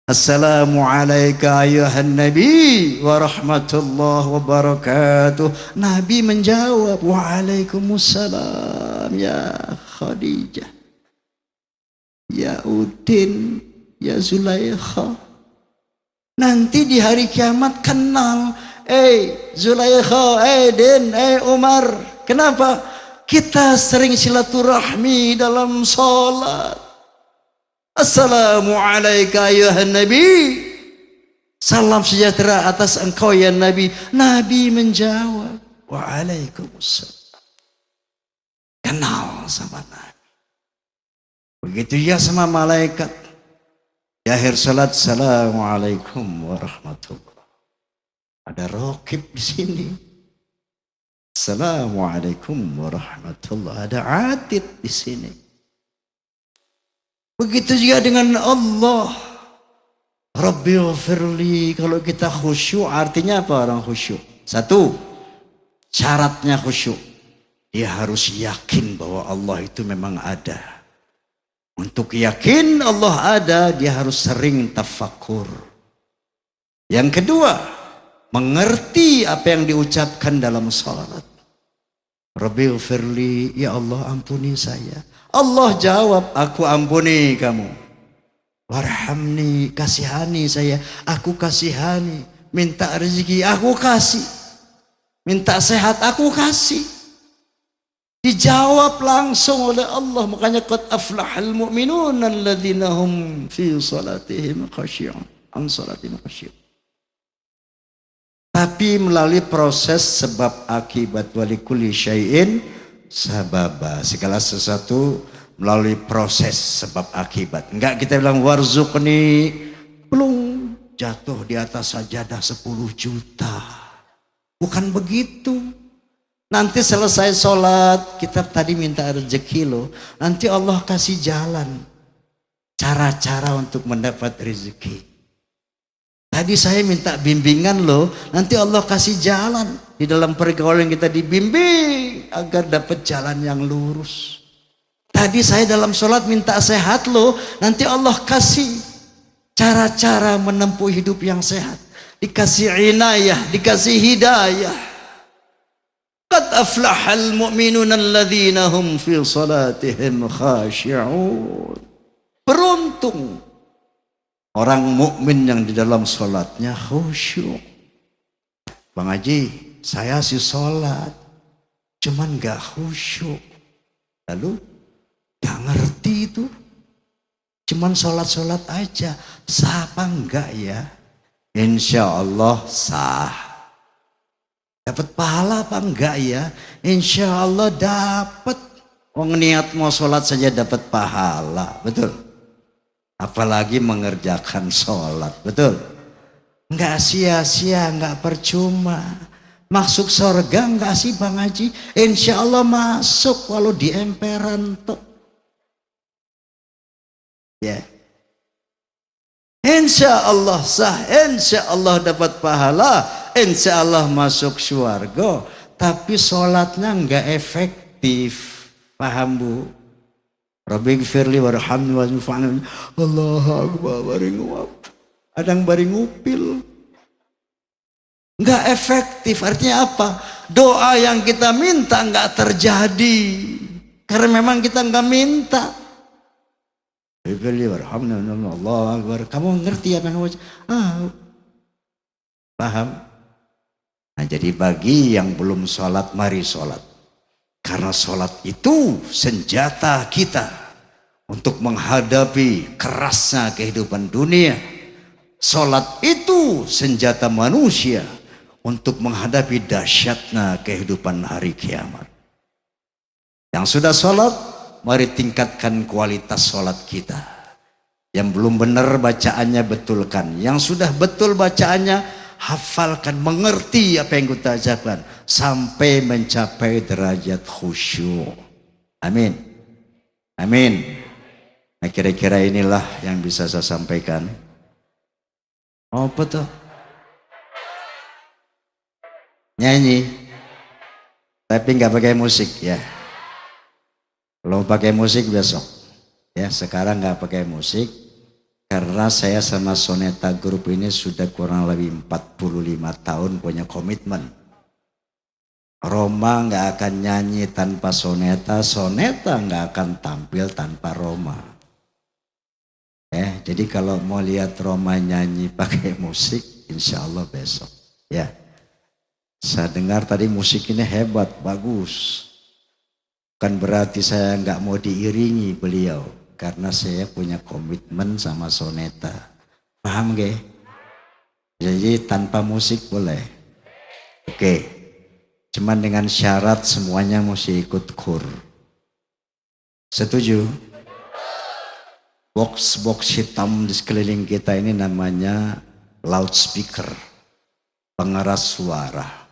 Assalamualaikum ayuhan Nabi wa rahmatullah wa barakatuh. Nabi menjawab, waalaikumsalam ya Khadijah, ya Udin, ya Zulaikha. Nanti di hari kiamat kenal, Zulaikha, Din, Umar. Kenapa? Kita sering silaturahmi dalam sholat. Assalamualaikum ayuhan Nabi, salam sejahtera atas engkau ya Nabi. Nabi menjawab, waalaikumsalam. Kenal sama Nabi. Begitu ya sama malaikat. Di akhir salat, assalamualaikum warahmatullah. Ada raqib di sini. Assalamualaikum warahmatullah. Ada atid di sini. Begitu juga dengan Allah. Rabbighfirli. Kalau kita khusyuk, artinya apa orang khusyuk? Satu, syaratnya khusyuk. Dia harus yakin bahwa Allah itu memang ada. Untuk yakin Allah ada, dia harus sering tafakur. Yang kedua, mengerti apa yang diucapkan dalam salat. Rabbighfirli, ya Allah ampuni saya. Allah jawab, aku ampuni kamu. Warhamni, kasihani saya, aku kasihani. Minta rezeki, aku kasih. Minta sehat, aku kasih. Dijawab langsung oleh Allah. Makanya qad aflahal mu'minun alladzina hum fi salatihim khashi'un. An salatihim khashi'un. Tapi melalui proses sebab akibat walikulli syai'in sababa. Segala sesuatu melalui proses sebab akibat. Enggak kita bilang warzuqni, belum jatuh di atas sajadah 10 juta. Bukan begitu. Nanti selesai sholat, kita tadi minta rezeki loh. Nanti Allah kasih jalan. Cara-cara untuk mendapat rezeki. Tadi saya minta bimbingan loh. Nanti Allah kasih jalan. Di dalam pergaulan kita dibimbing agar dapat jalan yang lurus. Tadi saya dalam sholat minta sehat loh. Nanti Allah kasih cara-cara menempuh hidup yang sehat. Dikasih inayah, dikasih hidayah. Qad aflahal mu'minuna alladzina hum fi salatihim khashi'un. Beruntung orang mukmin yang di dalam salatnya khusyuk. Bang Haji, saya sih salat, cuman gak khusyuk. Lalu gak ngerti itu. Cuman salat-salat aja. Sah apa enggak ya? Insya Allah sah. Dapat pahala apa enggak ya? Insya Allah dapat. Wong niat mau sholat saja dapat pahala, betul? Apalagi mengerjakan sholat, betul? Enggak sia-sia, enggak percuma. Masuk surga enggak sih Bang Haji? Insya Allah masuk walau di emperan tuh. Ya. Insya Allah sah, insya Allah dapat pahala, insya Allah masuk syurga. Tapi sholatnya enggak efektif. Paham Bu? Rabbighfirli warhamni wa'afini. Allahu Akbar, bari nguap. Adang bari ngupil. Enggak efektif. Artinya apa? Doa yang kita minta enggak terjadi. Karena memang kita enggak minta. Allahu Akbar. Kamu ngerti apa yang paham? Nah, jadi bagi yang belum sholat, mari sholat. Karena sholat itu senjata kita untuk menghadapi kerasnya kehidupan dunia. Sholat itu senjata manusia untuk menghadapi dahsyatnya kehidupan hari kiamat. Yang sudah sholat, mari tingkatkan kualitas sholat kita. Yang belum benar bacaannya betulkan. Yang sudah betul bacaannya, hafalkan, mengerti apa yang kita ucapkan sampai mencapai derajat khusyuk. Amin. Amin. Nah, kira-kira inilah yang bisa saya sampaikan. Apa tuh? Nyanyi, tapi nggak pakai musik ya. Kalau pakai musik besok, ya. Sekarang nggak pakai musik karena saya sama Soneta Group ini sudah kurang lebih 45 tahun punya komitmen. Roma nggak akan nyanyi tanpa Soneta, Soneta nggak akan tampil tanpa Roma. Jadi kalau mau lihat Roma nyanyi pakai musik, insya Allah besok. Ya, saya dengar tadi musik ini hebat, bagus. Bukan berarti saya nggak mau diiringi beliau, karena saya punya komitmen sama Soneta. Paham gak? Jadi tanpa musik boleh. Oke. Cuman dengan syarat semuanya mesti ikut kur. Setuju? Box-box hitam di sekeliling kita ini namanya loudspeaker, pengeras suara.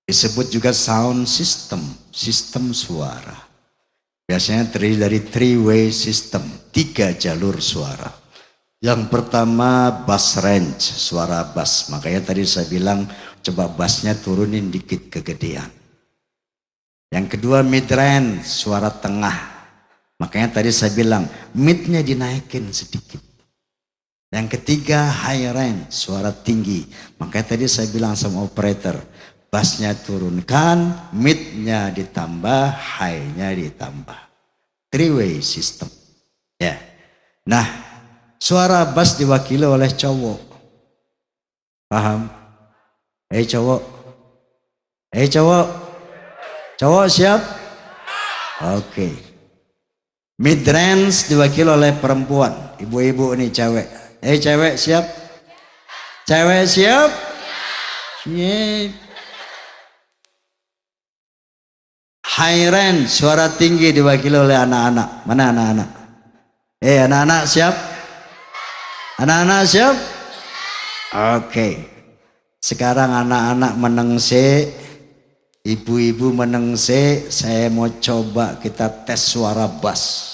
Disebut juga sound system, sistem suara. Biasanya terdiri dari three-way system, 3 jalur suara. Yang pertama bass range, suara bass. Makanya tadi saya bilang coba bassnya turunin dikit kegedean. Yang kedua mid range, suara tengah. Makanya tadi saya bilang midnya dinaikin sedikit. Yang ketiga high range, suara tinggi. Makanya tadi saya bilang sama operator, bassnya turunkan, midnya ditambah, high-nya ditambah. Three-way system. Ya. Nah, suara bass diwakili oleh cowok. Paham? Cowok. Cowok. Cowok siap? Oke. Mid range diwakili oleh perempuan. Ibu-ibu nih cewek. Cewek siap? Cewek siap? Siap. High range, suara tinggi diwakili oleh anak-anak. Mana anak-anak? Anak-anak siap? Anak-anak siap? Oke. Sekarang anak-anak menengse, ibu-ibu menengse, saya mau coba kita tes suara bass.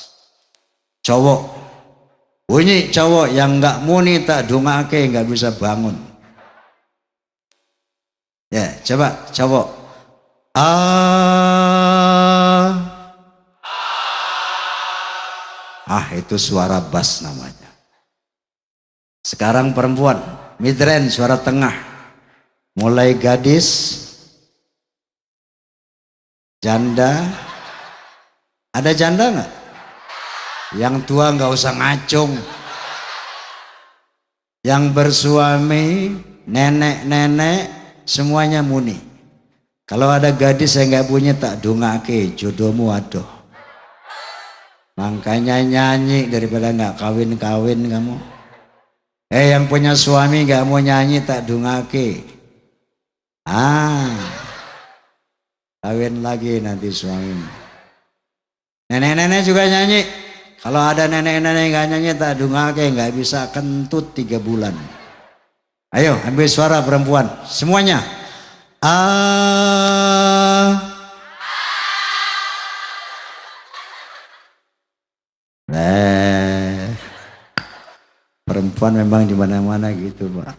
Cowok, bunyi cowok yang nggak muni tak dungake nggak bisa bangun. Ya, coba cowok. Itu suara bass namanya. Sekarang perempuan, mid range, suara tengah. Mulai gadis, janda. Ada janda nggak? Yang tua nggak usah ngacung. Yang bersuami, nenek-nenek, semuanya muni. Kalau ada gadis yang nggak punya tak dongake, jodohmu aduh. Makanya nyanyi daripada nggak kawin-kawin kamu. Yang punya suami nggak mau nyanyi tak dongake. Kawin lagi nanti suamimu. Nenek-nenek juga nyanyi. Kalau ada nenek-nenek nggak nyanyi tak dungake, nggak bisa kentut 3 bulan. Ayo ambil suara perempuan semuanya. Perempuan memang di mana-mana gitu, Pak.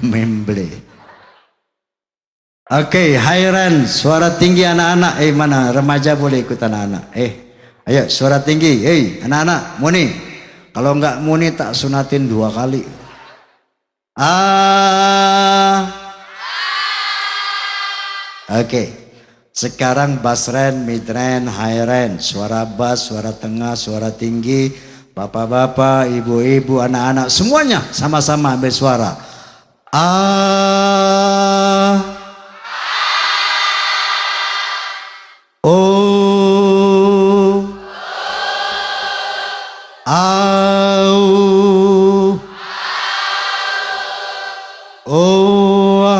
Memble. Oke, high range, suara tinggi anak-anak. Mana remaja boleh ikut anak-anak. Ayo suara tinggi. Anak-anak muni. Kalau enggak muni tak sunatin 2 kali. Oke. Sekarang bass range, mid range, high range, suara bass, suara tengah, suara tinggi. Bapak-bapak, ibu-ibu, anak-anak semuanya sama-sama ambil suara. Au. Oa.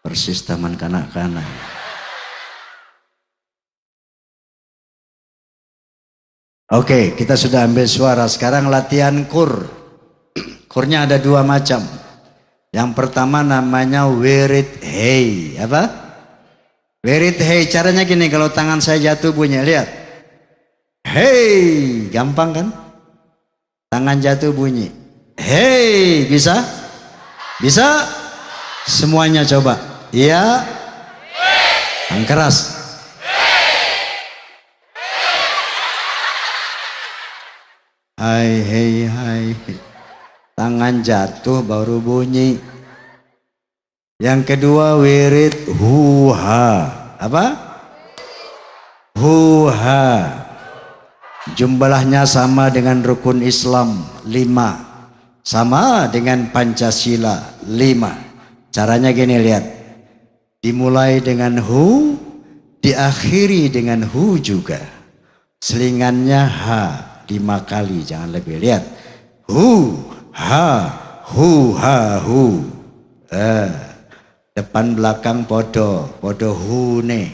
Persis taman kanak-kanak. Oke, kita sudah ambil suara. Sekarang latihan kur. Kurnya ada dua macam. Yang pertama namanya wirid hey. Apa? Wirid hey. Caranya gini, kalau tangan saya jatuh bunyi, lihat. Hey, gampang kan? Tangan jatuh bunyi. Hey, bisa? Bisa? Semuanya coba. Iya. Yang keras. Hai, hey, hai. Tangan jatuh baru bunyi. Yang kedua wirid huha. Apa? Huha. Jumlahnya sama dengan rukun Islam 5. Sama dengan Pancasila 5. Caranya gini, lihat. Dimulai dengan hu, diakhiri dengan hu juga. Selingannya ha 5 kali, jangan lebih. Lihat. Hu, ha, hu, ha, hu. Depan belakang podo, podo hu ne.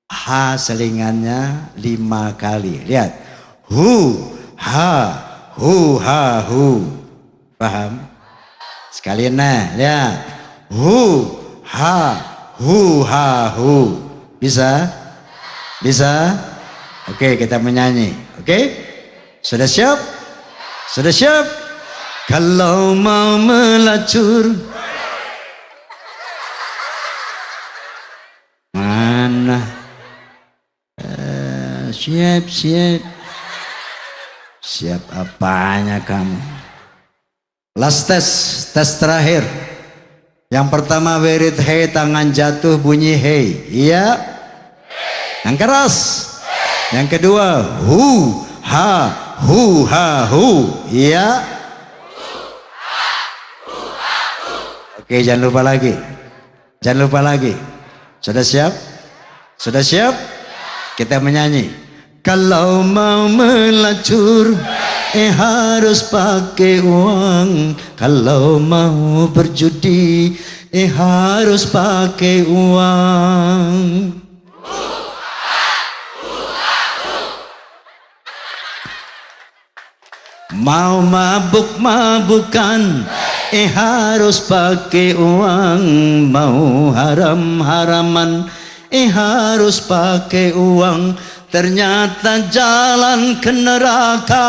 Ha selingannya 5 kali. Lihat. Hu, ha, hu, ha, hu. Paham? Sekalian nah, lihat. Hu, ha, hu, ha, hu. Bisa? Bisa? Oke, kita menyanyi. Oke? Sudah siap? Sudah siap? Kalau mau melacur. Mana? Siap, siap. Siap apanya kamu? Last tes terakhir. Yang pertama wirid hey, tangan jatuh bunyi hey. Iya? Yang keras. Yang kedua hu, ha, hu, ha, hu. Iya? Oke, jangan lupa lagi. Jangan lupa lagi. Sudah siap? Sudah siap? Kita menyanyi. Kalau mau melacur, harus pakai uang. Kalau mau berjudi, harus pakai uang. Mau mabuk-mabukan, harus pakai uang. Mau haram-haraman, harus pakai uang. Ternyata jalan ke neraka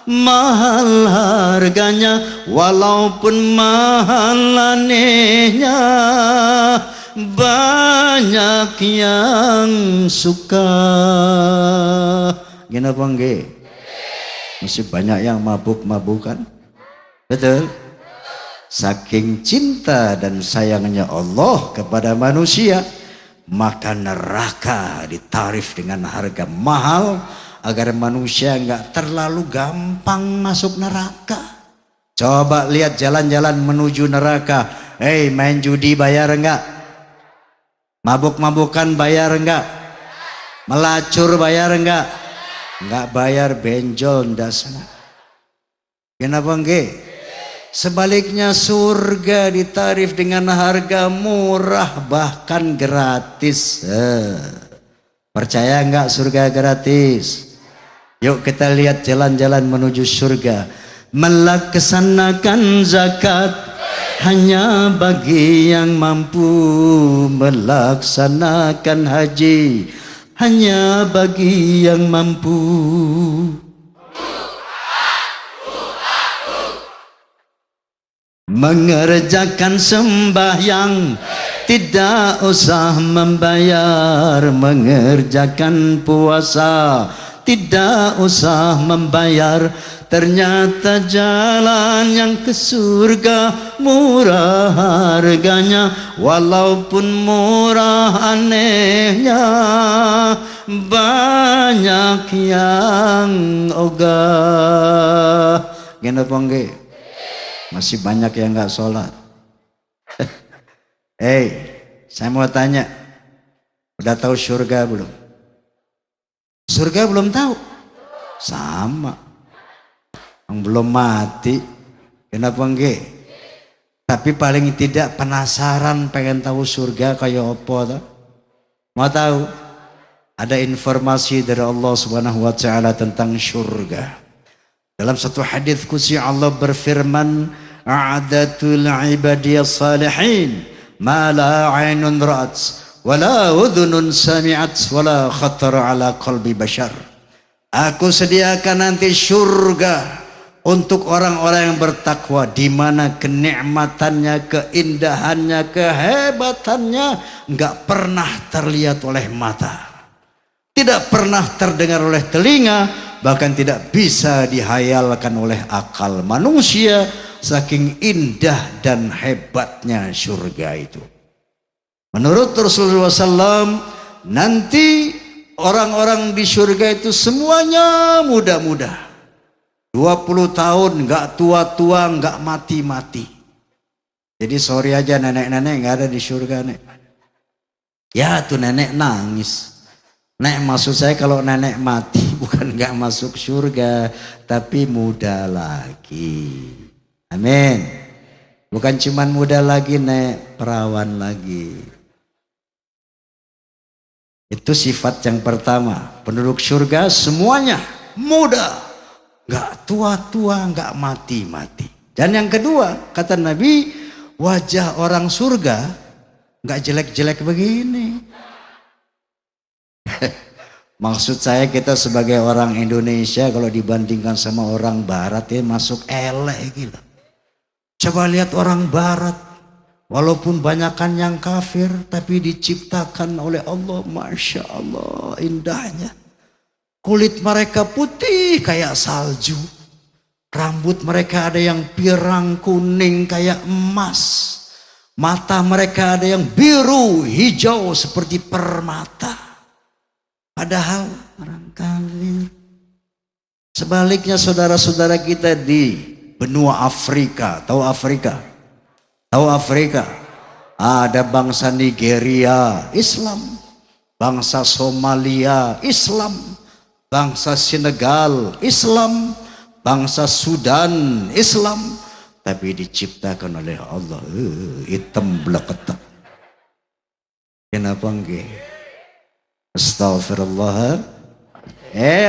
mahal harganya, walaupun mahal anehnya. Banyak yang suka. Gini apa enggak? Masih banyak yang mabuk-mabukan. Betul? Saking cinta dan sayangnya Allah kepada manusia, maka neraka ditarif dengan harga mahal agar manusia enggak terlalu gampang masuk neraka. Coba lihat jalan-jalan menuju neraka. Hei, main judi bayar enggak? Mabuk-mabukan bayar enggak? Melacur bayar enggak? Enggak bayar, benjol ndasna. Kenapa enggak? Sebaliknya surga ditarif dengan harga murah, bahkan gratis. Percaya enggak surga gratis? Yuk kita lihat jalan-jalan menuju surga. Melaksanakan zakat hanya bagi yang mampu. Melaksanakan haji hanya bagi yang mampu. Mengerjakan sembahyang tidak usah membayar. Mengerjakan puasa tidak usah membayar. Ternyata jalan yang ke surga murah harganya, walaupun murah anehnya. Banyak yang ogah. Gini apa enggak? Masih banyak yang enggak sholat. Saya mau tanya, udah tahu surga belum? Surga belum tahu. Sama. Yang belum mati. Kenapa enggak? Tapi paling tidak penasaran pengen tahu surga kayak apa tuh? Mau tahu? Ada informasi dari Allah Subhanahu wa taala tentang surga. Dalam satu hadis qudsi Allah berfirman, "A'adatul ibadiyas salihin ma la 'ainun ra'at wa la udhunun sami'at wa la khatara 'ala qalbi bashar." Aku sediakan nanti surga untuk orang-orang yang bertakwa, di mana kenikmatannya, keindahannya, kehebatannya enggak pernah terlihat oleh mata, tidak pernah terdengar oleh telinga, bahkan tidak bisa dihayalkan oleh akal manusia, saking indah dan hebatnya surga itu. Menurut Rasulullah SAW, nanti orang-orang di surga itu semuanya muda-muda. 20 tahun, nggak tua-tua, nggak mati-mati. Jadi sorry aja nenek-nenek nggak ada di surga, nek. Ya tuh nenek nangis. Nek, maksud saya kalau nenek mati bukan nggak masuk surga, tapi muda lagi. Amin. Bukan cuman muda lagi, nek, perawan lagi. Itu sifat yang pertama. Penduduk surga semuanya muda. Nggak tua-tua, nggak mati-mati. Dan yang kedua, kata Nabi, wajah orang surga nggak jelek-jelek begini. Maksud saya kita sebagai orang Indonesia kalau dibandingkan sama orang Barat ya masuk elek gila. Coba lihat orang Barat, walaupun banyakan yang kafir tapi diciptakan oleh Allah, Masya Allah indahnya. Kulit mereka putih kayak salju. Rambut mereka ada yang pirang kuning kayak emas. Mata mereka ada yang biru hijau seperti permata. Padahal orang kafir. Sebaliknya saudara-saudara kita di benua Afrika. Tahu Afrika? Tahu Afrika? Ada bangsa Nigeria, Islam. Bangsa Somalia, Islam. Bangsa Senegal, Islam. Bangsa Sudan, Islam. Tapi diciptakan oleh Allah hitam bleketek. Kenapa enggak? Astagfirullah.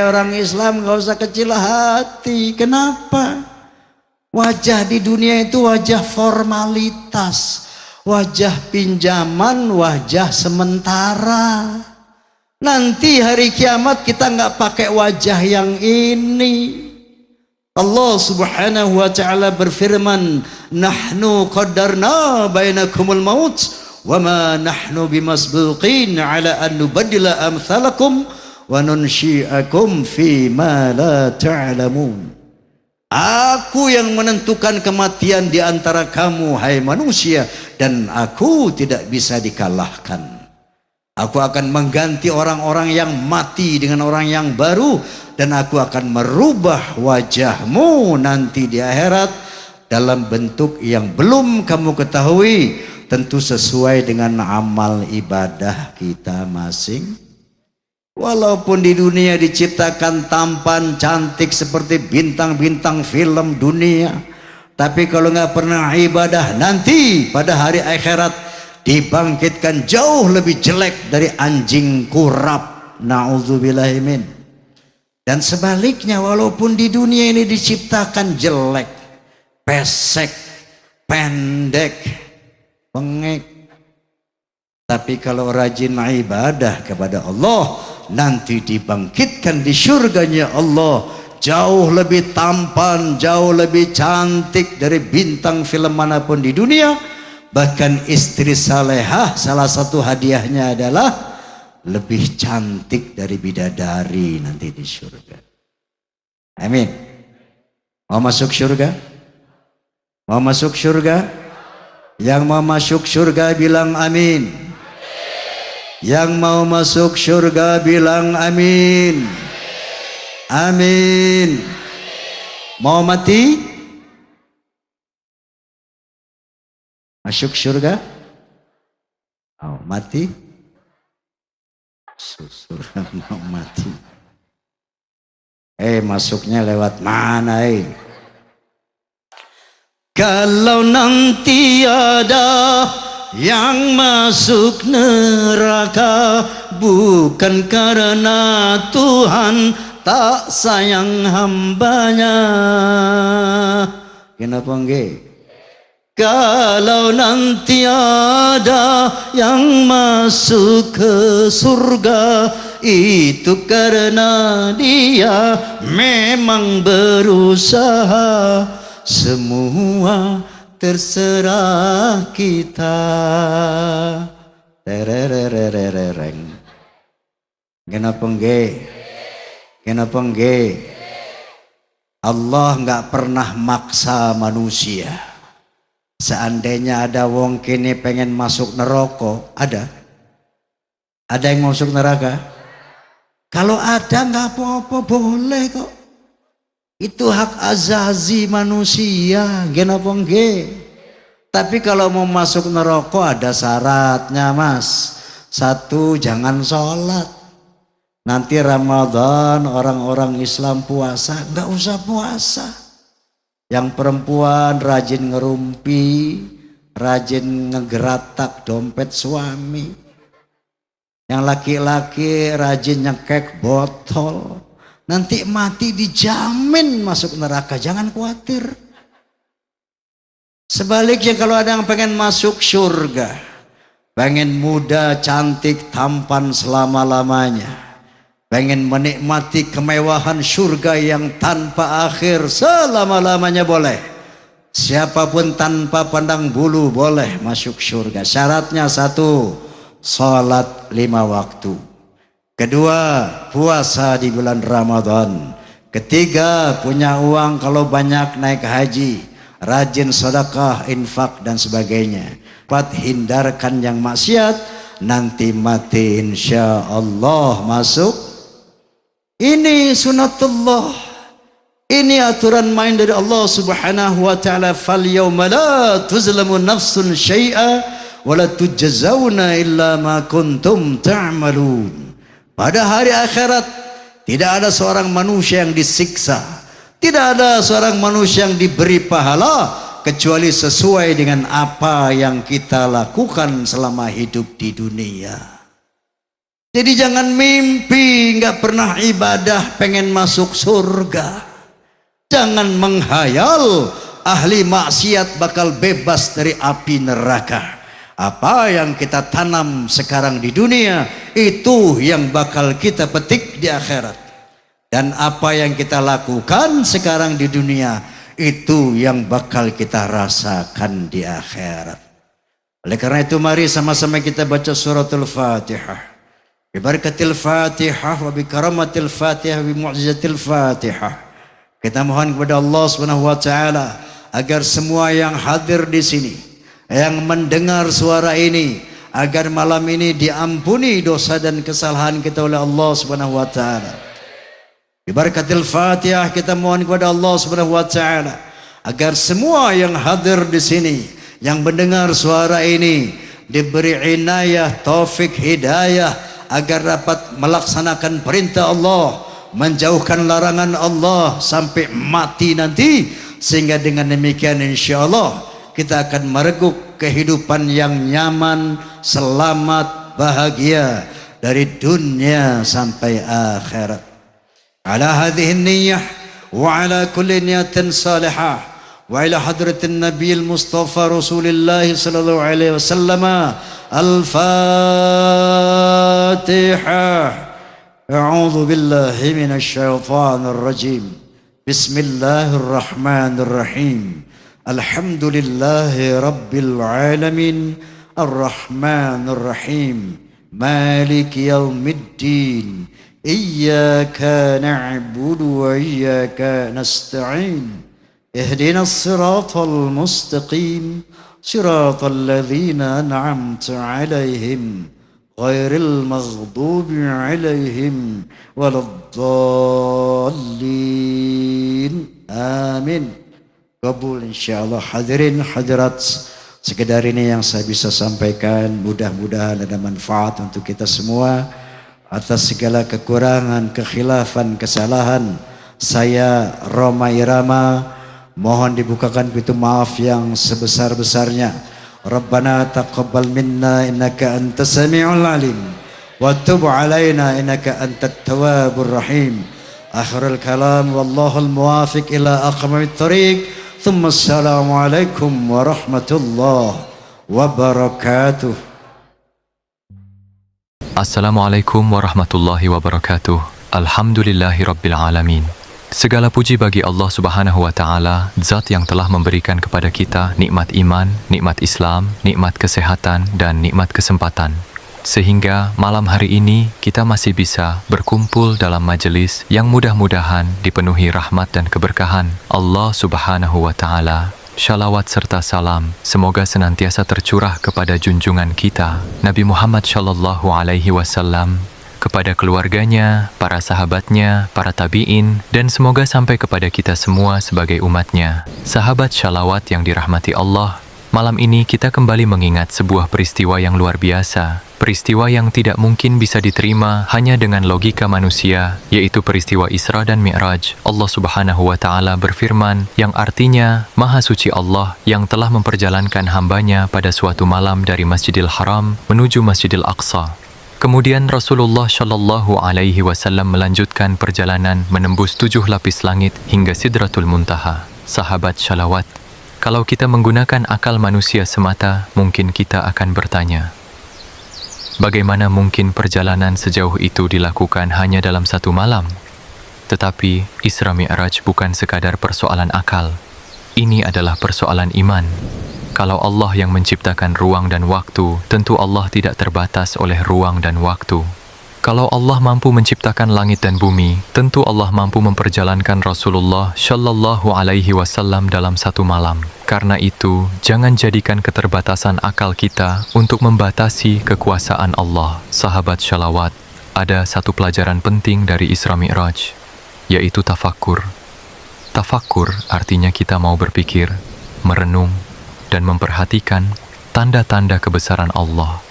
Orang Islam gak usah kecil hati. Kenapa? Wajah di dunia itu wajah formalitas, wajah pinjaman, wajah sementara. Nanti hari kiamat kita nggak pakai wajah yang ini. Allah Subhanahu wa taala berfirman, "Nahnu qaddarna bainakumul maut wa ma nahnu bimasbuqin ala an nubaddila amsalakum wa nunsyi'akum fi ma la ta'lamun." Aku yang menentukan kematian di antara kamu, hai manusia, dan aku tidak bisa dikalahkan. Aku akan mengganti orang-orang yang mati dengan orang yang baru, dan aku akan merubah wajahmu nanti di akhirat dalam bentuk yang belum kamu ketahui, tentu sesuai dengan amal ibadah kita masing. Walaupun di dunia diciptakan tampan cantik seperti bintang-bintang film dunia, tapi kalau nggak pernah ibadah, nanti pada hari akhirat dibangkitkan jauh lebih jelek dari anjing kurap. Na'udzubillahimin. Dan sebaliknya, walaupun di dunia ini diciptakan jelek, pesek, pendek, pengek, tapi kalau rajin ibadah kepada Allah, nanti dibangkitkan di surganya Allah jauh lebih tampan, jauh lebih cantik dari bintang film manapun di dunia. Bahkan istri salehah salah satu hadiahnya adalah lebih cantik dari bidadari nanti di surga. Amin. Mau masuk surga? Mau masuk surga? Yang mau masuk surga bilang amin. Yang mau masuk surga bilang amin. Amin. Mau mati? Masuk surga? Oh, mati? Surga mau mati. Masuknya lewat mana Kalau nanti ada yang masuk neraka bukan karena Tuhan tak sayang hambanya. Kenapa enggak? Kalau nanti ada yang masuk ke surga itu karena dia memang berusaha. Semua terserah kita. Tererererereng. Kenapa enggak? Kenapa enggak? Allah enggak pernah maksa manusia. Seandainya ada wong kini pengen masuk neraka, ada? Ada yang masuk neraka? Kalau ada enggak apa-apa, boleh kok. Itu hak azazi manusia, kenapa enggak? Tapi kalau mau masuk neraka ada syaratnya, Mas. 1, jangan sholat. Nanti Ramadan orang-orang Islam puasa, enggak usah puasa. Yang perempuan rajin ngerumpi, rajin ngegeratak dompet suami. Yang laki-laki rajin nyekek botol. Nanti mati dijamin masuk neraka, jangan khawatir. Sebaliknya kalau ada yang pengen masuk surga, pengen muda, cantik, tampan selama-lamanya, pengen menikmati kemewahan surga yang tanpa akhir selama-lamanya boleh. Siapapun tanpa pandang bulu boleh masuk surga. Syaratnya 1, sholat 5 waktu. 2, puasa di bulan Ramadan. 3, punya uang kalau banyak naik haji, rajin sedekah, infak dan sebagainya. 4, hindarkan yang maksiat, nanti mati insya Allah masuk. Ini sunatullah, ini aturan main dari Allah subhanahu wa ta'ala. Fal yawma la tuzlamu nafsun syai'a wa la tujzawna illa ma kuntum ta'malun. Pada hari akhirat tidak ada seorang manusia yang disiksa, tidak ada seorang manusia yang diberi pahala kecuali sesuai dengan apa yang kita lakukan selama hidup di dunia. Jadi jangan mimpi nggak pernah ibadah pengen masuk surga. Jangan menghayal ahli maksiat bakal bebas dari api neraka. Apa yang kita tanam sekarang di dunia itu yang bakal kita petik di akhirat. Dan apa yang kita lakukan sekarang di dunia itu yang bakal kita rasakan di akhirat. Oleh karena itu mari sama-sama kita baca suratul Fatihah. Bi barakatil Fatihah wa bi karamatil Fatihah wa bi mu'jizatil Fatihah. Kita mohon kepada Allah Subhanahu wa taala agar semua yang hadir di sini, yang mendengar suara ini, agar malam ini diampuni dosa dan kesalahan kita oleh Allah Subhanahu wa taala. Bi barakatil Fatihah kita mohon kepada Allah Subhanahu wa taala agar semua yang hadir di sini, yang mendengar suara ini diberi inayah, taufik, hidayah agar dapat melaksanakan perintah Allah, menjauhkan larangan Allah sampai mati nanti, sehingga dengan demikian insyaallah kita akan mereguk kehidupan yang nyaman, selamat, bahagia dari dunia sampai akhirat. Ala hadhihi niyyah wa ala kulli niyatin salihah wa ila hadratin nabiyil mustafa rasulillah sallallahu alaihi wasallam. Al-Fatihah. A'udzu billahi minasy syaithanir rajim. Bismillahirrahmanirrahim. Alhamdulillahi rabbil alamin. Ar-Rahmanir Rahim. Maliki yaumiddin. Iyyaka na'budu wa iyyaka nasta'in. Ihdinas siratal mustaqim. Siratal ladzina an'amta 'alaihim ghairil maghdubi 'alaihim waladdallin. Amin. Kabul insyaallah. Hadirin hadirat, sekedar ini yang saya bisa sampaikan, mudah-mudahan ada manfaat untuk kita semua. Atas segala kekurangan, kekhilafan, kesalahan, Saya Roma Irama mohon dibukakan pintu maaf yang sebesar-besarnya. Rabbana taqabbal minna innaka antas samiul alim wa tub alaina innaka antat tawwabur rahim. Akhirul kalam wallahul muwafiq ila aqwamit thoriq. Thumma assalamualaikum warahmatullahi wabarakatuh. Assalamualaikum warahmatullahi wabarakatuh. Alhamdulillahirabbil alamin. Segala puji bagi Allah Subhanahu wa Ta'ala, Zat yang telah memberikan kepada kita nikmat iman, nikmat Islam, nikmat kesehatan, dan nikmat kesempatan. Sehingga malam hari ini kita masih bisa berkumpul dalam majelis yang mudah-mudahan dipenuhi rahmat dan keberkahan Allah Subhanahu wa Ta'ala. Shalawat serta salam semoga senantiasa tercurah kepada junjungan kita Nabi Muhammad Shallallahu Alaihi Wasallam, kepada keluarganya, para sahabatnya, para tabi'in, dan semoga sampai kepada kita semua sebagai umatnya. Sahabat shalawat yang dirahmati Allah, malam ini kita kembali mengingat sebuah peristiwa yang luar biasa, peristiwa yang tidak mungkin bisa diterima hanya dengan logika manusia, yaitu peristiwa Isra dan Mi'raj. Allah Subhanahu wa Ta'ala berfirman, yang artinya, Maha Suci Allah yang telah memperjalankan hambanya pada suatu malam dari Masjidil Haram menuju Masjidil Aqsa. Kemudian Rasulullah Shallallahu Alaihi Wasallam melanjutkan perjalanan menembus 7 lapis langit hingga Sidratul Muntaha. Sahabat shalawat, kalau kita menggunakan akal manusia semata, mungkin kita akan bertanya, bagaimana mungkin perjalanan sejauh itu dilakukan hanya dalam satu malam? Tetapi Isra Mi'raj bukan sekadar persoalan akal. Ini adalah persoalan iman. Kalau Allah yang menciptakan ruang dan waktu, tentu Allah tidak terbatas oleh ruang dan waktu. Kalau Allah mampu menciptakan langit dan bumi, tentu Allah mampu memperjalankan Rasulullah Shallallahu Alaihi Wasallam dalam satu malam. Karena itu, jangan jadikan keterbatasan akal kita untuk membatasi kekuasaan Allah. Sahabat shalawat, ada satu pelajaran penting dari Isra Mi'raj, yaitu tafakkur. Tafakkur artinya kita mau berpikir, merenung, dan memperhatikan tanda-tanda kebesaran Allah.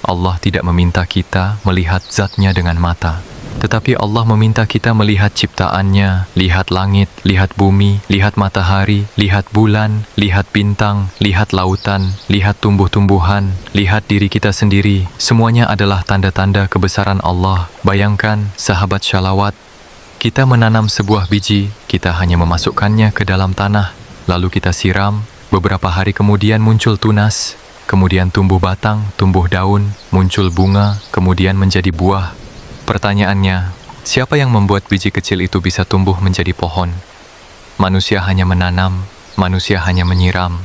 Allah tidak meminta kita melihat zatnya dengan mata, tetapi Allah meminta kita melihat ciptaannya, lihat langit, lihat bumi, lihat matahari, lihat bulan, lihat bintang, lihat lautan, lihat tumbuh-tumbuhan, lihat diri kita sendiri. Semuanya adalah tanda-tanda kebesaran Allah. Bayangkan, sahabat shalawat, kita menanam sebuah biji, kita hanya memasukkannya ke dalam tanah, lalu kita siram. Beberapa hari kemudian muncul tunas, kemudian tumbuh batang, tumbuh daun, muncul bunga, kemudian menjadi buah. Pertanyaannya, siapa yang membuat biji kecil itu bisa tumbuh menjadi pohon? Manusia hanya menanam, manusia hanya menyiram.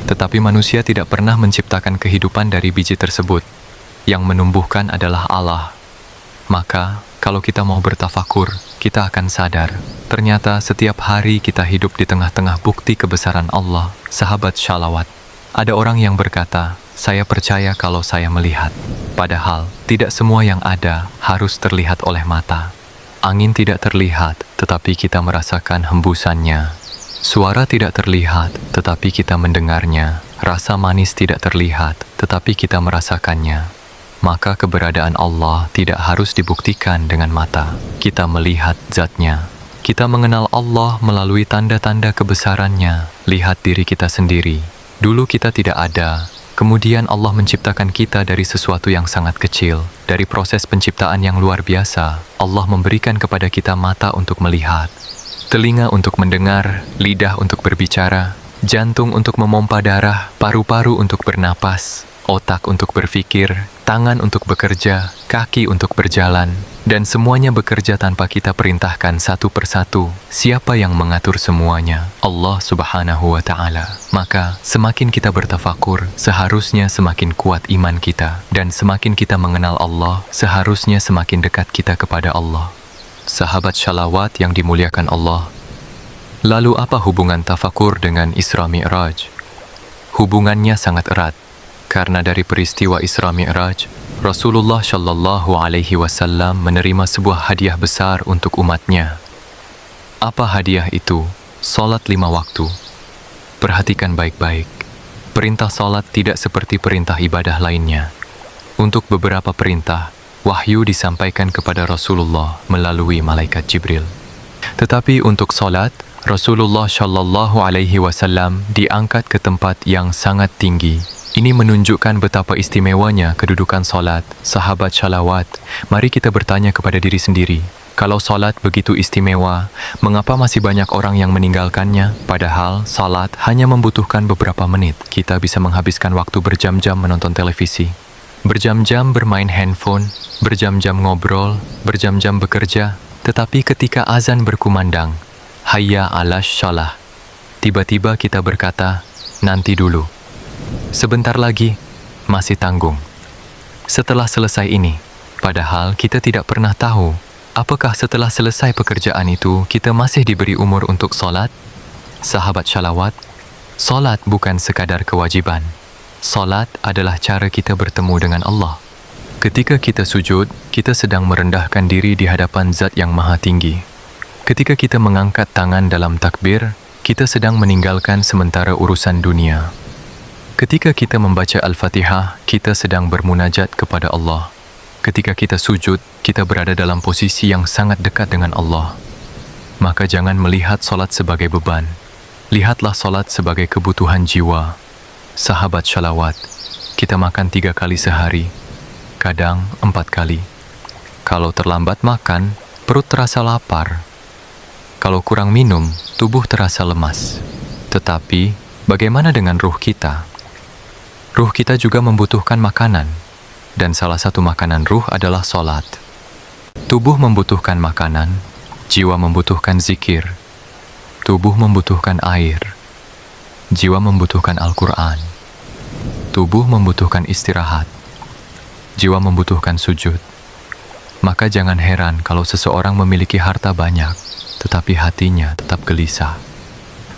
Tetapi manusia tidak pernah menciptakan kehidupan dari biji tersebut. Yang menumbuhkan adalah Allah. Maka, kalau kita mau bertafakur, kita akan sadar, ternyata setiap hari kita hidup di tengah-tengah bukti kebesaran Allah. Sahabat shalawat, ada orang yang berkata, saya percaya kalau saya melihat. Padahal, tidak semua yang ada harus terlihat oleh mata. Angin tidak terlihat, tetapi kita merasakan hembusannya. Suara tidak terlihat, tetapi kita mendengarnya. Rasa manis tidak terlihat, tetapi kita merasakannya. Maka keberadaan Allah tidak harus dibuktikan dengan mata. Kita melihat zatnya. Kita mengenal Allah melalui tanda-tanda kebesarannya. Lihat diri kita sendiri. Dulu kita tidak ada. Kemudian Allah menciptakan kita dari sesuatu yang sangat kecil. Dari proses penciptaan yang luar biasa, Allah memberikan kepada kita mata untuk melihat, telinga untuk mendengar, lidah untuk berbicara, jantung untuk memompa darah, paru-paru untuk bernapas, otak untuk berpikir, tangan untuk bekerja, kaki untuk berjalan, dan semuanya bekerja tanpa kita perintahkan satu persatu. Siapa yang mengatur semuanya? Allah Subhanahu wa Ta'ala. Maka, semakin kita bertafakur, seharusnya semakin kuat iman kita, dan semakin kita mengenal Allah, seharusnya semakin dekat kita kepada Allah. Sahabat shalawat yang dimuliakan Allah, lalu apa hubungan tafakur dengan Isra Mi'raj? Hubungannya sangat erat. Karena dari peristiwa Isra Mi'raj, Rasulullah Shallallahu Alaihi Wasallam menerima sebuah hadiah besar untuk umatnya. Apa hadiah itu? Salat 5 waktu. Perhatikan baik-baik. Perintah salat tidak seperti perintah ibadah lainnya. Untuk beberapa perintah, wahyu disampaikan kepada Rasulullah melalui malaikat Jibril. Tetapi untuk solat, Rasulullah Shallallahu Alaihi Wasallam diangkat ke tempat yang sangat tinggi. Ini menunjukkan betapa istimewanya kedudukan solat. Sahabat shalawat, mari kita bertanya kepada diri sendiri, kalau solat begitu istimewa, mengapa masih banyak orang yang meninggalkannya? Padahal solat hanya membutuhkan beberapa menit. Kita bisa menghabiskan waktu berjam-jam menonton televisi, berjam-jam bermain handphone, berjam-jam ngobrol, berjam-jam bekerja. Tetapi ketika azan berkumandang, hayya 'alas shalah, tiba-tiba kita berkata, nanti dulu. Sebentar lagi, masih tanggung. Setelah selesai ini, padahal kita tidak pernah tahu, apakah setelah selesai pekerjaan itu, kita masih diberi umur untuk solat? Sahabat shalawat, solat bukan sekadar kewajiban. Solat adalah cara kita bertemu dengan Allah. Ketika kita sujud, kita sedang merendahkan diri di hadapan Zat yang Maha Tinggi. Ketika kita mengangkat tangan dalam takbir, kita sedang meninggalkan sementara urusan dunia. Ketika kita membaca Al-Fatihah, kita sedang bermunajat kepada Allah. Ketika kita sujud, kita berada dalam posisi yang sangat dekat dengan Allah. Maka jangan melihat solat sebagai beban. Lihatlah solat sebagai kebutuhan jiwa. Sahabat shalawat, kita makan 3 kali sehari, kadang 4 kali. Kalau terlambat makan, perut terasa lapar. Kalau kurang minum, tubuh terasa lemas. Tetapi, bagaimana dengan ruh kita? Ruh kita juga membutuhkan makanan, dan salah satu makanan ruh adalah solat. Tubuh membutuhkan makanan, jiwa membutuhkan zikir, tubuh membutuhkan air, jiwa membutuhkan Al-Quran, tubuh membutuhkan istirahat, jiwa membutuhkan sujud. Maka jangan heran kalau seseorang memiliki harta banyak, tetapi hatinya tetap gelisah.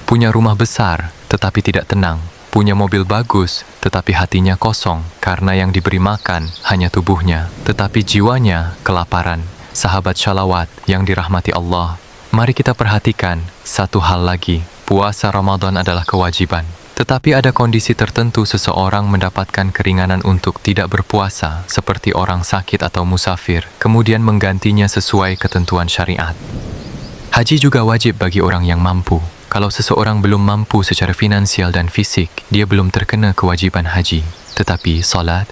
Punya rumah besar, tetapi tidak tenang. Punya mobil bagus, tetapi hatinya kosong, karena yang diberi makan hanya tubuhnya, tetapi jiwanya kelaparan. Sahabat shalawat yang dirahmati Allah, mari kita perhatikan satu hal lagi. Puasa Ramadan adalah kewajiban, tetapi ada kondisi tertentu seseorang mendapatkan keringanan untuk tidak berpuasa, seperti orang sakit atau musafir, kemudian menggantinya sesuai ketentuan syariat. Haji juga wajib bagi orang yang mampu. Kalau seseorang belum mampu secara finansial dan fisik, dia belum terkena kewajiban haji. Tetapi solat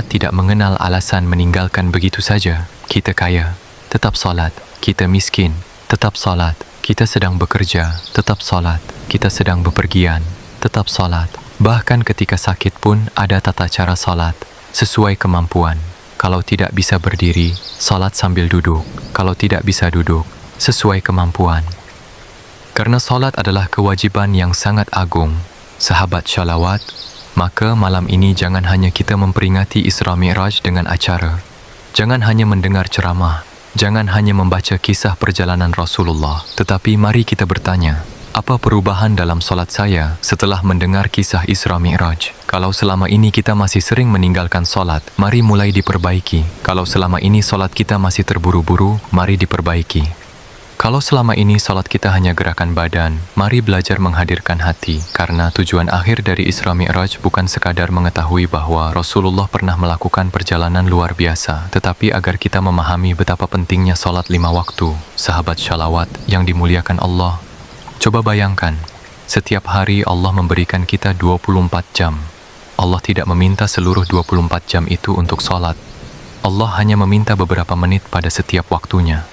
tidak mengenal alasan meninggalkan begitu saja. Kita kaya, tetap solat. Kita miskin, tetap solat. Kita sedang bekerja, tetap solat. Kita sedang bepergian, tetap solat. Bahkan ketika sakit pun ada tata cara solat, sesuai kemampuan. Kalau tidak bisa berdiri, solat sambil duduk. Kalau tidak bisa duduk, sesuai kemampuan. Karena solat adalah kewajiban yang sangat agung, sahabat shalawat, maka malam ini jangan hanya kita memperingati Isra Mi'raj dengan acara. Jangan hanya mendengar ceramah, jangan hanya membaca kisah perjalanan Rasulullah, tetapi mari kita bertanya, apa perubahan dalam solat saya setelah mendengar kisah Isra Mi'raj? Kalau selama ini kita masih sering meninggalkan solat, mari mulai diperbaiki. Kalau selama ini solat kita masih terburu-buru, mari diperbaiki. Kalau selama ini salat kita hanya gerakan badan, mari belajar menghadirkan hati, karena tujuan akhir dari Isra Mi'raj bukan sekadar mengetahui bahwa Rasulullah pernah melakukan perjalanan luar biasa, tetapi agar kita memahami betapa pentingnya salat 5 waktu. Sahabat shalawat yang dimuliakan Allah, coba bayangkan, setiap hari Allah memberikan kita 24 jam. Allah tidak meminta seluruh 24 jam itu untuk salat. Allah hanya meminta beberapa menit pada setiap waktunya.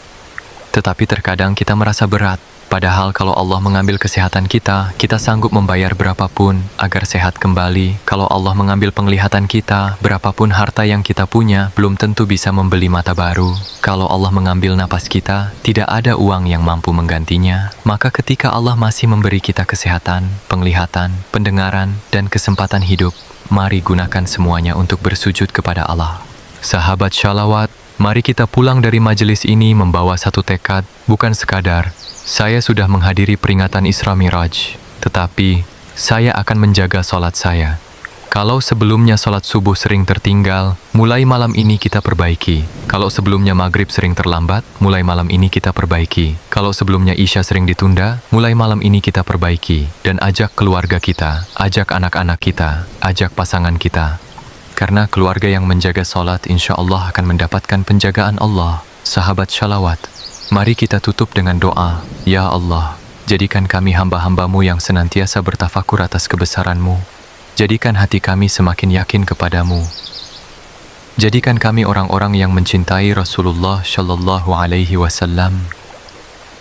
Tetapi terkadang kita merasa berat, padahal kalau Allah mengambil kesehatan kita, kita sanggup membayar berapapun agar sehat kembali. Kalau Allah mengambil penglihatan kita, berapapun harta yang kita punya, belum tentu bisa membeli mata baru. Kalau Allah mengambil napas kita, tidak ada uang yang mampu menggantinya. Maka ketika Allah masih memberi kita kesehatan, penglihatan, pendengaran, dan kesempatan hidup, mari gunakan semuanya untuk bersujud kepada Allah. Sahabat shalawat, mari kita pulang dari majelis ini membawa satu tekad, bukan sekadar, saya sudah menghadiri peringatan Isra Mi'raj, tetapi saya akan menjaga solat saya. Kalau sebelumnya solat subuh sering tertinggal, mulai malam ini kita perbaiki. Kalau sebelumnya maghrib sering terlambat, mulai malam ini kita perbaiki. Kalau sebelumnya isya sering ditunda, mulai malam ini kita perbaiki. Dan ajak keluarga kita, ajak anak-anak kita, ajak pasangan kita. Karena keluarga yang menjaga solat insya Allah akan mendapatkan penjagaan Allah. Sahabat shalawat, Mari kita tutup dengan doa. Ya Allah, jadikan kami hamba-hamba-Mu yang senantiasa bertafakur atas kebesaran-Mu. Jadikan hati kami semakin yakin kepadamu. Jadikan kami orang-orang yang mencintai Rasulullah Shallallahu Alaihi Wasallam.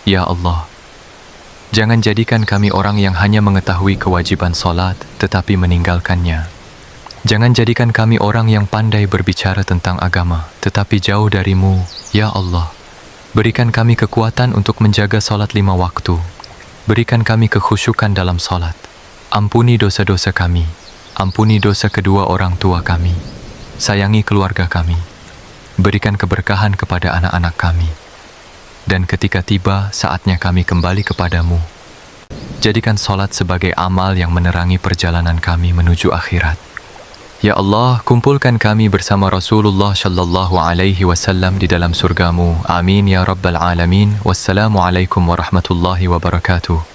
Ya Allah, jangan jadikan kami orang yang hanya mengetahui kewajiban solat, tetapi meninggalkannya. Jangan jadikan kami orang yang pandai berbicara tentang agama, tetapi jauh darimu. Ya Allah, berikan kami kekuatan untuk menjaga solat 5 waktu. Berikan kami kekhusyukan dalam solat. Ampuni dosa-dosa kami. Ampuni dosa kedua orang tua kami. Sayangi keluarga kami. Berikan keberkahan kepada anak-anak kami. Dan ketika tiba saatnya kami kembali kepadamu, jadikan solat sebagai amal yang menerangi perjalanan kami menuju akhirat. Ya Allah, kumpulkan kami bersama Rasulullah Shallallahu Alaihi Wasallam di dalam surgamu. Amin ya Rabbal Alamin. Wassalamualaikum warahmatullahi wabarakatuh.